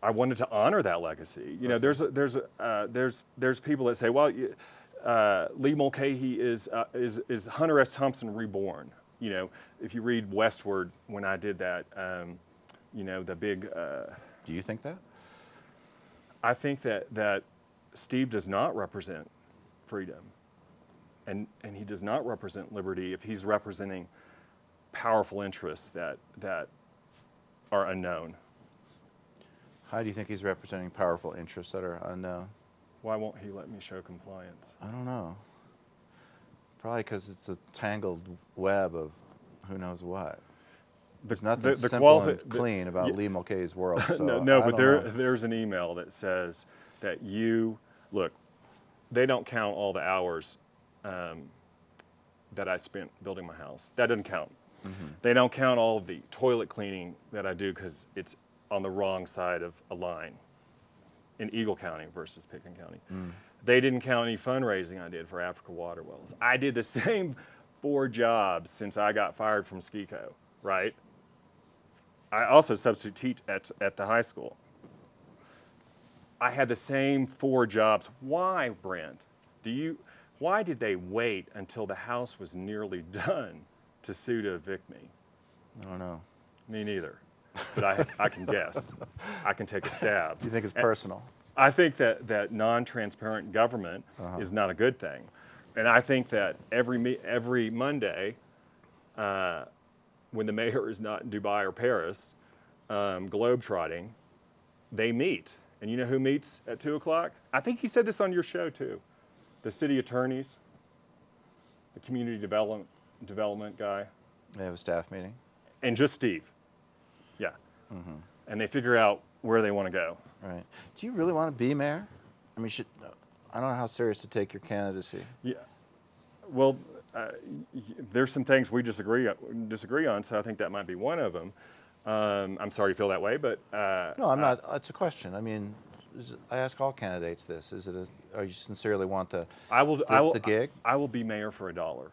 S4: I wanted to honor that legacy. You know, there's people that say, well, Lee Mulcahey is Hunter S. Thompson reborn. You know, if you read Westward, when I did that, you know, the big.
S3: Do you think that?
S4: I think that Steve does not represent freedom, and he does not represent liberty if he's representing powerful interests that are unknown.
S3: How do you think he's representing powerful interests that are unknown?
S4: Why won't he let me show compliance?
S3: I don't know. Probably because it's a tangled web of who knows what. There's nothing simple and clean about Lee Mulcahey's world. So
S4: no, but
S3: know.
S4: there's an email that says that look, they don't count all the hours that I spent building my house. That doesn't count. Mm-hmm. They don't count all of the toilet cleaning that I do because it's on the wrong side of a line in Eagle County versus Pickens County. Mm. They didn't count any fundraising I did for Africa Water Wells. I did the same 4 jobs since I got fired from SCICO, right? I also substitute teach at the high school. I had the same 4 jobs. Why, Brent? Why did they wait until the house was nearly done to sue to evict me?
S3: I don't know.
S4: Me neither. But I can guess. I can take a stab.
S3: Do you think it's personal?
S4: I think that non-transparent government is not a good thing. And I think that every Monday, when the mayor is not in Dubai or Paris, globetrotting, they meet. And you know who meets at 2 o'clock? I think he said this on your show too. The city attorneys, the community development guy.
S3: They have a staff meeting.
S4: And just Steve. Yeah. Mm-hmm. And they figure out where they want to go.
S3: Right. Do you really want to be mayor? I mean, I don't know how serious to take your candidacy. Yeah.
S4: Well, there's some things we disagree on, so I think that might be one of them. I'm sorry you feel that way, but
S3: no, I'm not. It's a question. I mean, I ask all candidates this: are you sincerely want the gig?
S4: I will be mayor for $1,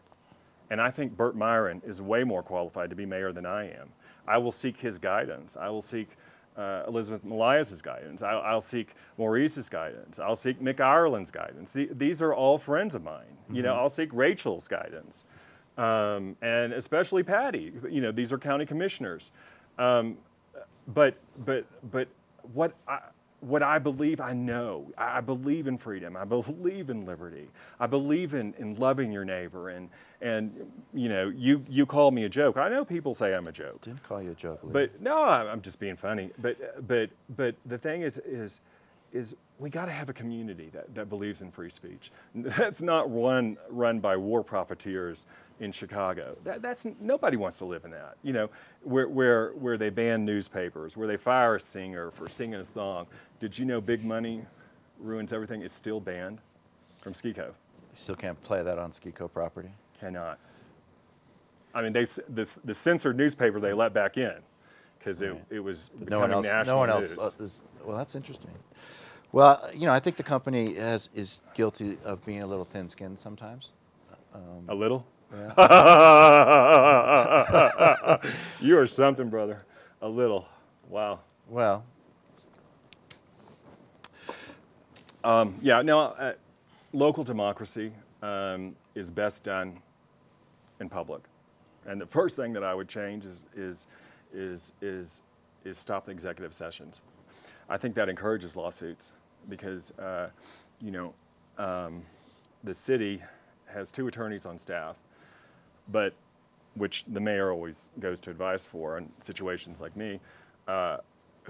S4: and I think Burt Myron is way more qualified to be mayor than I am. I will seek his guidance. I will seek Elizabeth Malias's guidance. I'll seek Maurice's guidance. I'll seek Mick Ireland's guidance. These are all friends of mine. Mm-hmm. You know, I'll seek Rachel's guidance, and especially Patty. You know, these are county commissioners. But what I believe, I know. I believe in freedom. I believe in liberty. I believe in loving your neighbor. And you know, you call me a joke. I know people say I'm a joke.
S3: Didn't call you a joke, Lee.
S4: But no, I'm just being funny. But the thing is we got to have a community that believes in free speech. That's not run by war profiteers in Chicago. That's nobody wants to live in that. You know, where they ban newspapers, where they fire a singer for singing a song. Did you know Big Money Ruins Everything is still banned from SCICO?
S3: You still can't play that on SCICO property?
S4: Cannot. I mean, the censored newspaper they let back in because it was becoming national news.
S3: Well, that's interesting. Well, you know, I think the company is guilty of being a little thin-skinned sometimes.
S4: A little?
S3: Yeah.
S4: You are something, brother. A little. Wow.
S3: Well.
S4: Yeah. No. Local democracy is best done in public, and the first thing that I would change is stop the executive sessions. I think that encourages lawsuits because, you know, the city has 2 attorneys on staff, but which the mayor always goes to advice for in situations like me,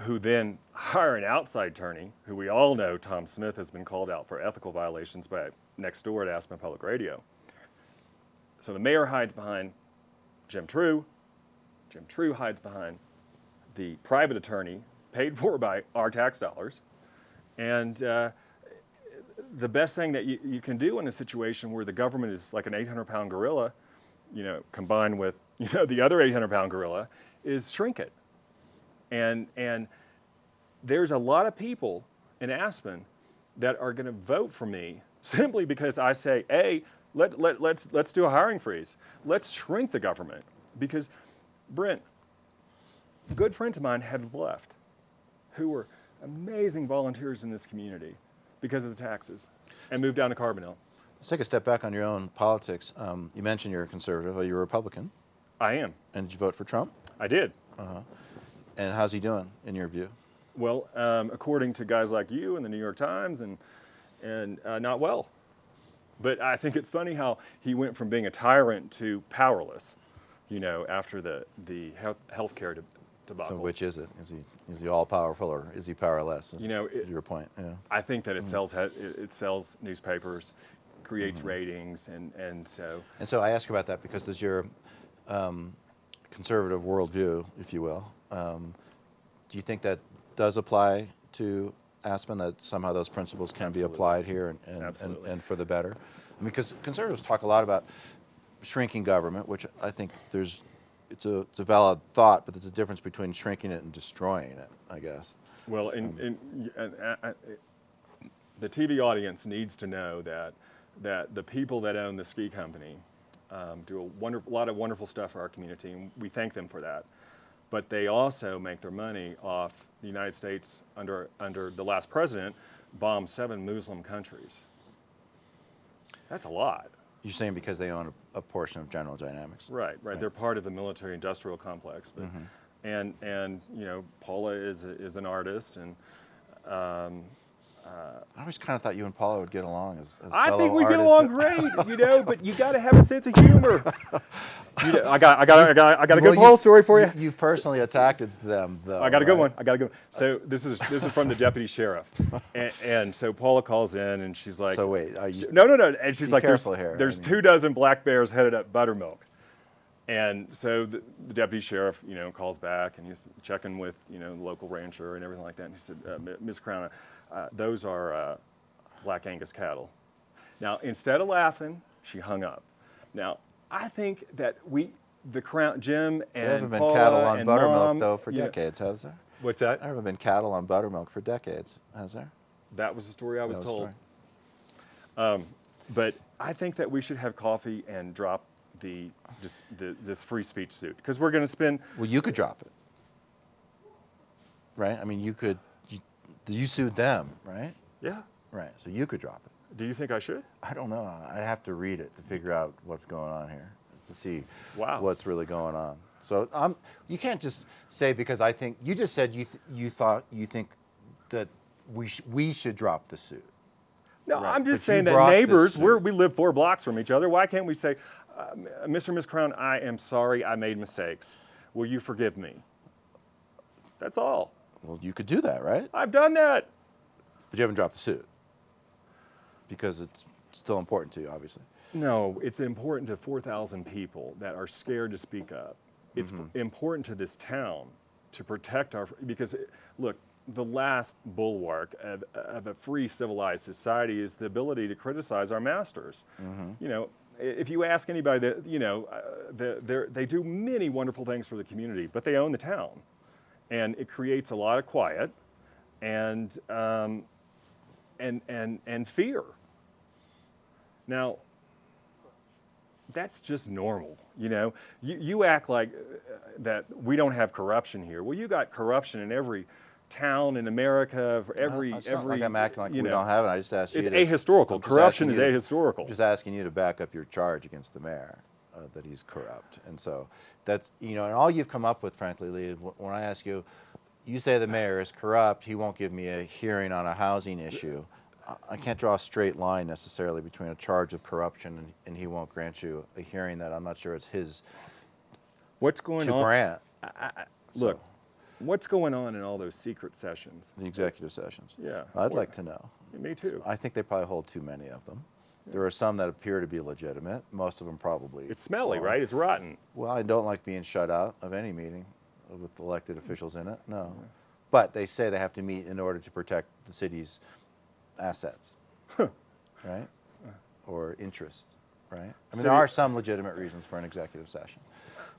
S4: who then hire an outside attorney, who we all know Tom Smith has been called out for ethical violations by next door at Aspen Public Radio. So the mayor hides behind Jim True. Jim True hides behind the private attorney paid for by our tax dollars. And the best thing that you can do in a situation where the government is like an 800-pound gorilla, you know, combined with, you know, the other 800-pound gorilla, is shrink it. And there's a lot of people in Aspen that are going to vote for me simply because I say, hey, let's do a hiring freeze. Let's shrink the government. Because, Brent, good friends of mine have left who were amazing volunteers in this community because of the taxes and moved down to Carbondale.
S3: Let's take a step back on your own politics. You mentioned you're a conservative. Are you a Republican?
S4: I am.
S3: And did you vote for Trump?
S4: I did.
S3: And how's he doing, in your view?
S4: Well, according to guys like you and the New York Times, and not well. But I think it's funny how he went from being a tyrant to powerless, you know, after the healthcare debacle.
S3: So which is it? Is he all powerful or is he powerless?
S4: You know,
S3: your point. Yeah.
S4: I think that it sells newspapers, creates ratings, and so.
S3: And so I ask about that because there's your conservative worldview, if you will. Do you think that does apply to Aspen, that somehow those principles can be applied here and for the better? I mean, because conservatives talk a lot about shrinking government, which I think it's a valid thought, but there's a difference between shrinking it and destroying it, I guess.
S4: Well, the TV audience needs to know that the people that own the ski company do a lot of wonderful stuff for our community, and we thank them for that. But they also make their money off the United States under the last president bombed 7 Muslim countries. That's a lot.
S3: You're saying because they own a portion of General Dynamics.
S4: Right. They're part of the military-industrial complex. But, and you know, Paula is an artist, and
S3: I always kind of thought you and Paula would get along as
S4: I
S3: fellow
S4: think we get
S3: artists.
S4: along great, you know. But you got to have a sense of humor. You know, I got a good whole story for you.
S3: You've personally attacked them, though.
S4: I got a good one. So this is from the deputy sheriff, and so Paula calls in and she's like,
S3: So wait, are you?
S4: No, and she's like,
S3: careful here.
S4: There's
S3: I mean,
S4: 24 black bears headed up Buttermilk, and so the deputy sheriff, you know, calls back and he's checking with, you know, the local rancher and everything like that, and he said, Ms. Crown, those are Black Angus cattle. Now, instead of laughing, she hung up. Now, I think that Jim and
S3: there haven't been
S4: Paula
S3: cattle on
S4: and
S3: buttermilk,
S4: Mom,
S3: though, for
S4: you know,
S3: decades, has there?
S4: What's that?
S3: There haven't been cattle on buttermilk for decades, has there?
S4: That was the story I was told.
S3: Sorry.
S4: But I think that we should have coffee and drop this free speech suit, because we're going to spend.
S3: Well, you could drop it, right? I mean, you sued them, right?
S4: Yeah.
S3: Right. So you could drop it.
S4: Do you think I should?
S3: I don't know. I have to read it to figure out what's going on here, to see
S4: what's
S3: really going on. So you can't just say, because I think you just said you think that we should drop the suit.
S4: No,
S3: Right.
S4: I'm just
S3: But you
S4: saying that
S3: brought this
S4: neighbors,
S3: suit.
S4: we live 4 blocks from each other. Why can't we say, Mr. and Ms. Crown, I am sorry, I made mistakes. Will you forgive me? That's all.
S3: Well, you could do that, right?
S4: I've done that.
S3: But you haven't dropped the suit because it's still important to you, obviously.
S4: No, it's important to 4,000 people that are scared to speak up. It's important to this town to protect because look, the last bulwark of a free, civilized society is the ability to criticize our masters. You know, if you ask anybody that, you know, they do many wonderful things for the community, but they own the town. And it creates a lot of quiet and fear. Now, that's just normal, you know. You act like that we don't have corruption here. Well, you got corruption in every town in America, for every.
S3: It's not like I'm acting like we
S4: know,
S3: don't have it. I just asked you.
S4: It's ahistorical.
S3: I'm just
S4: Corruption
S3: asking
S4: is
S3: you
S4: ahistorical.
S3: I'm just asking you to back up your charge against the mayor, that he's corrupt. And so that's, you know, and all you've come up with, frankly, Lee, when I ask you, you say the mayor is corrupt, he won't give me a hearing on a housing issue. I can't draw a straight line necessarily between a charge of corruption and he won't grant you a hearing that I'm not sure it's his
S4: What's going
S3: to
S4: on?
S3: grant.
S4: Look, what's going on in all those secret sessions?
S3: The executive sessions.
S4: Yeah.
S3: I'd like to know.
S4: Me too.
S3: I think they probably hold too many of them. There are some that appear to be legitimate. Most of them probably.
S4: It's smelly,
S3: aren't.
S4: right? It's rotten.
S3: Well, I don't like being shut out of any meeting with elected officials in it, no. But they say they have to meet in order to protect the city's assets, right? Or interest, right? I mean, there are some legitimate reasons for an executive session.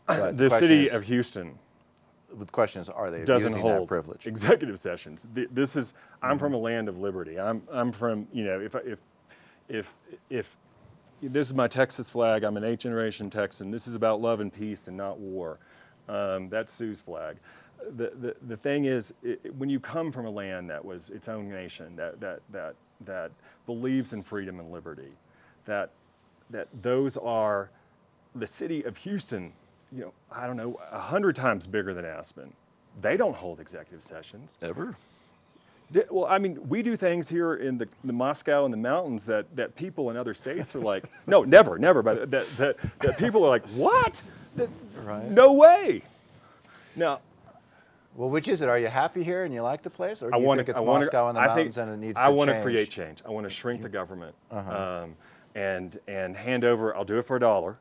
S3: But
S4: The
S3: question
S4: city
S3: is-
S4: of Houston
S3: The question is, are they
S4: doesn't
S3: abusing
S4: hold
S3: that privilege?
S4: executive sessions. This is. I'm from a land of liberty. I'm from. If this is my Texas flag, I'm an 8th generation Texan. This is about love and peace and not war. That's Sue's flag. The thing is, when you come from a land that was its own nation, that believes in freedom and liberty, that those are the city of Houston. I don't know, 100 times bigger than Aspen. They don't hold executive sessions.
S3: Ever?
S4: Well, I mean, we do things here in the Moscow and the mountains that people in other states are like, no, never, but that people are like, what?
S3: Right.
S4: No way. Now,
S3: Well, which is it? Are you happy here and you like the place, or do you think it's Moscow and the mountains and it needs to change?
S4: I want to create change. I want to shrink the government and hand over. I'll do it for $1.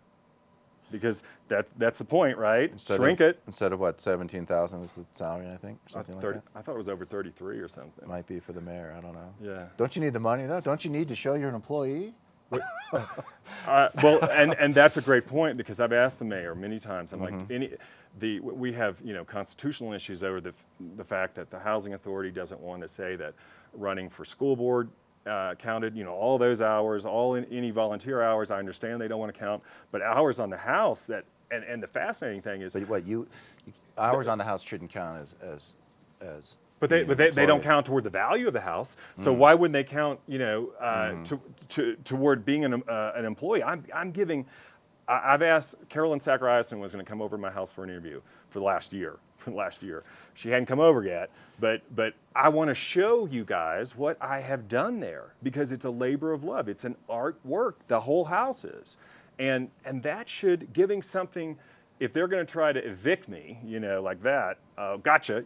S4: Because that's the point, right? Shrink it.
S3: Instead of what, 17,000 is the salary, I think, or something like that?
S4: I thought it was over 33 or something.
S3: It might be for the mayor, I don't know.
S4: Yeah.
S3: Don't you need the money though? Don't you need to show you're an employee?
S4: Well, and that's a great point because I've asked the mayor many times. I'm like, we have constitutional issues over the fact that the housing authority doesn't want to say that running for school board counted, all those hours, any volunteer hours. I understand they don't want to count, but hours on the house and the fascinating thing is,
S3: But what hours on the house shouldn't count as
S4: But
S3: being an
S4: they don't
S3: employee.
S4: count toward the value of the house. So why wouldn't they count, toward being an employee? I've asked Carolyn Zachariason was going to come over to my house for an interview for the last year. She hadn't come over yet, but I want to show you guys what I have done there because it's a labor of love. It's an artwork. The whole house is, and that should giving something. If they're going to try to evict me, like that, gotcha,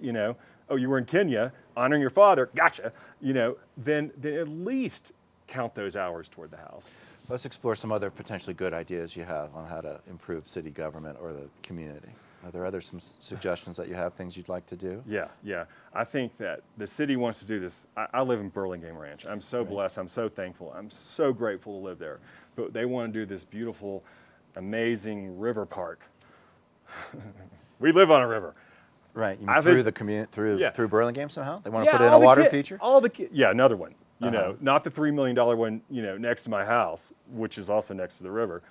S4: oh, you were in Kenya honoring your father, gotcha, then at least count those hours toward the house.
S3: Let's explore some other potentially good ideas you have on how to improve city government or the community. Are there some suggestions that you have, things you'd like to do?
S4: Yeah. I think that the city wants to do this. I live in Burlingame Ranch. I'm so blessed. I'm so thankful. I'm so grateful to live there. But they want to do this beautiful, amazing river park. We live on a river.
S3: Right. You mean through the community, through Burlingame somehow? They want to put in a water feature?
S4: Another one. Not the $3 million one, next to my house, which is also next to the river.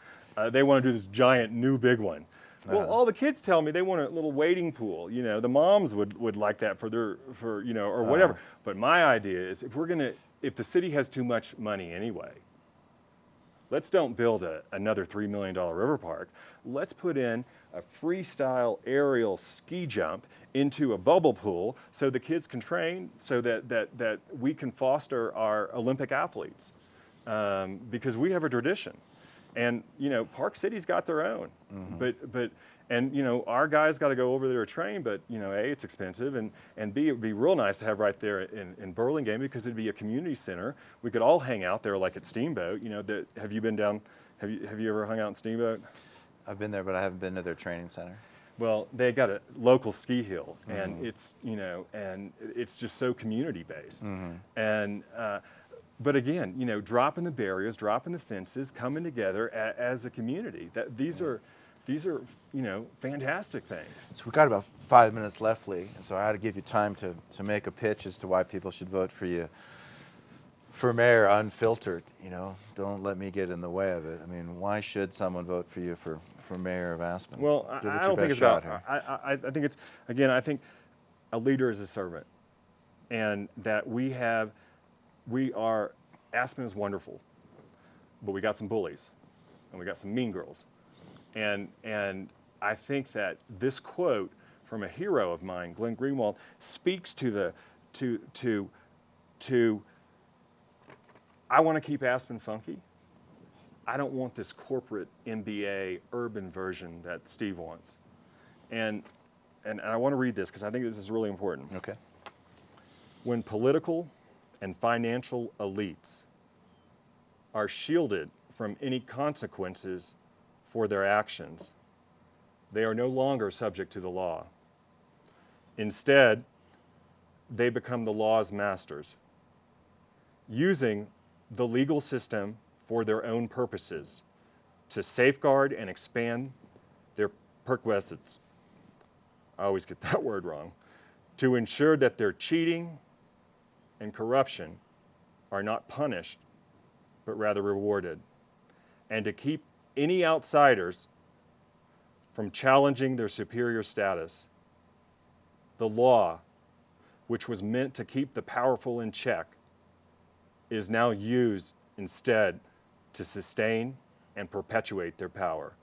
S4: They want to do this giant new big one. Well, all the kids tell me they want a little wading pool. The moms would like that or whatever. But my idea is if the city has too much money anyway, let's don't build another $3 million river park. Let's put in a freestyle aerial ski jump into a bubble pool so the kids can train so that we can foster our Olympic athletes because we have a tradition. And Park City's got their own, but our guys got to go over there to train. But A, it's expensive, and B, it would be real nice to have right there in Burlingame because it'd be a community center. We could all hang out there like at Steamboat. Have you been down? Have you ever hung out in Steamboat?
S3: I've been there, but I haven't been to their training center.
S4: Well, they got a local ski hill, and it's and it's just so community based, and. But again, dropping the barriers, dropping the fences, coming together as a community. These are fantastic things.
S3: So we've got about 5 minutes left, Lee, and so I had to give you time to make a pitch as to why people should vote for you for mayor unfiltered. Don't let me get in the way of it. I mean, why should someone vote for you for mayor of Aspen?
S4: Well, I don't think it's about. I think it's I think a leader is a servant, and that Aspen is wonderful, but we got some bullies, and we got some mean girls, and I think that this quote from a hero of mine, Glenn Greenwald, speaks to I want to keep Aspen funky. I don't want this corporate MBA urban version that Steve wants. And I want to read this because I think this is really important.
S3: Okay.
S4: When political and financial elites are shielded from any consequences for their actions, they are no longer subject to the law. Instead, they become the law's masters, using the legal system for their own purposes to safeguard and expand their perquisites. I always get that word wrong. To ensure that their cheating and corruption are not punished, but rather rewarded, and to keep any outsiders from challenging their superior status. The law, which was meant to keep the powerful in check, is now used instead to sustain and perpetuate their power.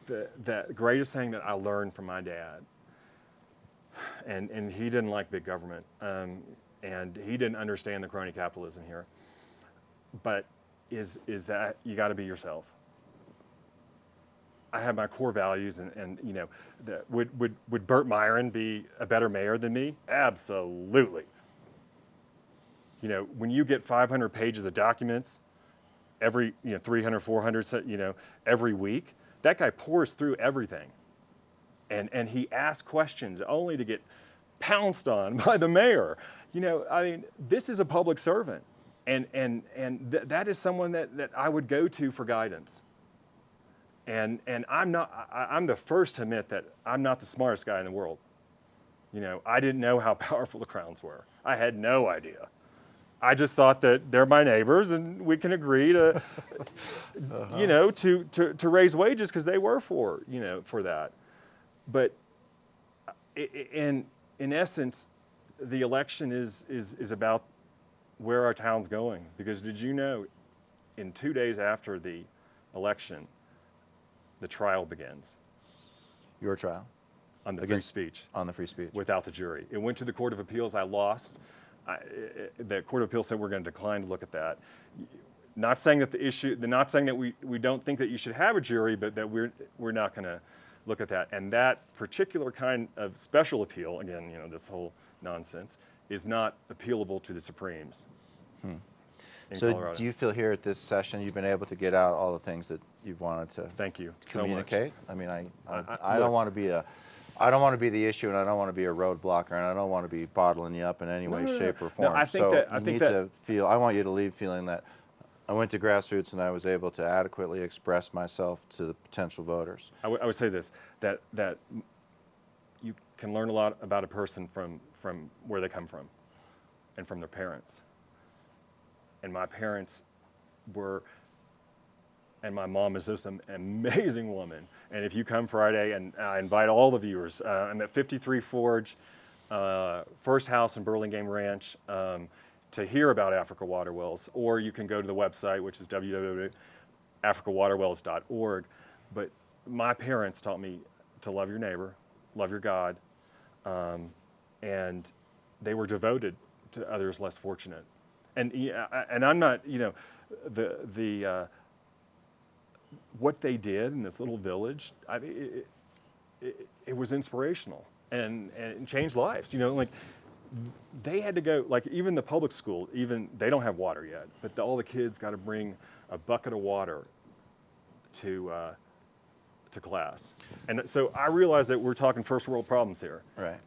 S4: The greatest thing that I learned from my dad, and he didn't like big government, and he didn't understand the crony capitalism here, but is that you got to be yourself. I have my core values, and you know, would Burt Myron be a better mayor than me? Absolutely. You know, when you get 500 pages of documents every, 300, 400, every week, that guy pours through everything. And he asks questions only to get pounced on by the mayor. I mean, this is a public servant. And that is someone that I would go to for guidance. And I'm the first to admit that I'm not the smartest guy in the world. I didn't know how powerful the crowns were. I had no idea. I just thought that they're my neighbors and we can agree to, to raise wages because they were for that. But in essence, the election is about where our town's going. Because did you know, in 2 days after the election, the trial begins.
S3: Your trial?
S4: On the free speech.
S3: On the free speech.
S4: Without the jury. It went to the Court of Appeals. I lost. The Court of Appeals said we're going to decline to look at that. Not saying that not saying that we don't think that you should have a jury, but that we're not going to look at that. And that particular kind of special appeal, again, this whole nonsense, is not appealable to the Supremes.
S3: So
S4: Colorado.
S3: do you feel here at this session you've been able to get out all the things that you've wanted to
S4: Thank you
S3: communicate?
S4: So much.
S3: I mean, I don't want to be I don't want to be the issue, and I don't want to be a roadblocker, and I don't want to be bottling you up in any way, shape, or form.
S4: No, I think
S3: I want you to leave feeling that I went to GrassRoots and I was able to adequately express myself to the potential voters.
S4: I would say this, that you can learn a lot about a person from where they come from and from their parents. And my parents were, and my mom is just an amazing woman. And if you come Friday, and I invite all the viewers, I'm at 53 Forge, first house in Burlingame Ranch, to hear about Africa Water Wells, or you can go to the website, which is www.africawaterwells.org. But my parents taught me to love your neighbor, love your God, and they were devoted to others less fortunate. And I'm not, what they did in this little village, I mean, it was inspirational and changed lives. They had to go, like even the public school, they don't have water yet, but all the kids got to bring a bucket of water to class. And so I realized that we're talking first world problems here.
S3: Right.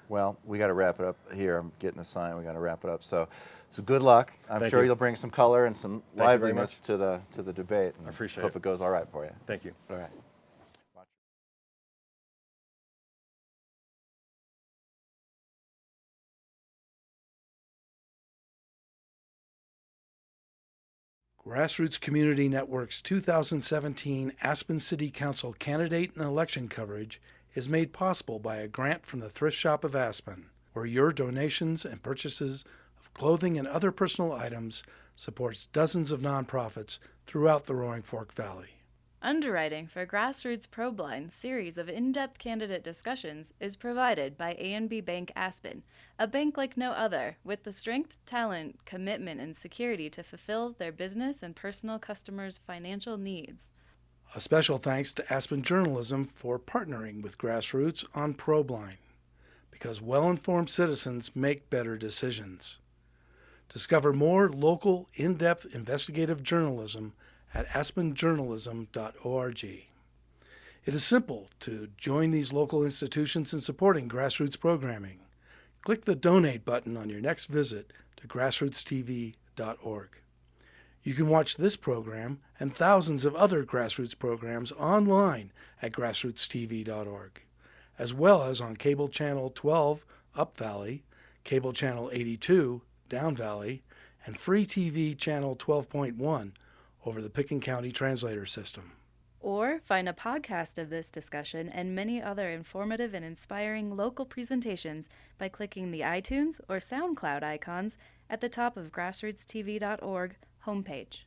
S3: Well, we got to wrap it up here. I'm getting a sign. We got to wrap it up. So good luck. I'm sure you'll bring some color and some liveliness to the debate.
S4: I appreciate it.
S3: Hope it goes all right for you.
S4: Thank you.
S3: All right.
S1: GrassRoots Community Network's 2017 Aspen City Council candidate and election coverage is made possible by a grant from the Thrift Shop of Aspen, where your donations and purchases of clothing and other personal items supports dozens of nonprofits throughout the Roaring Fork Valley.
S2: Underwriting for GrassRoots ProbeLine series of in-depth candidate discussions is provided by A&B Bank Aspen, a bank like no other, with the strength, talent, commitment, and security to fulfill their business and personal customers' financial needs.
S1: A special thanks to Aspen Journalism for partnering with GrassRoots on ProbeLine, because well-informed citizens make better decisions. Discover more local, in-depth investigative journalism at aspenjournalism.org. It is simple to join these local institutions in supporting grassroots programming. Click the donate button on your next visit to grassrootstv.org. You can watch this program and thousands of other grassroots programs online at grassrootstv.org, as well as on cable channel 12 Up Valley, cable channel 82 Down Valley, and free TV channel 12.1 over the Pickens County Translator System.
S2: Or find a podcast of this discussion and many other informative and inspiring local presentations by clicking the iTunes or SoundCloud icons at the top of grassrootstv.org homepage.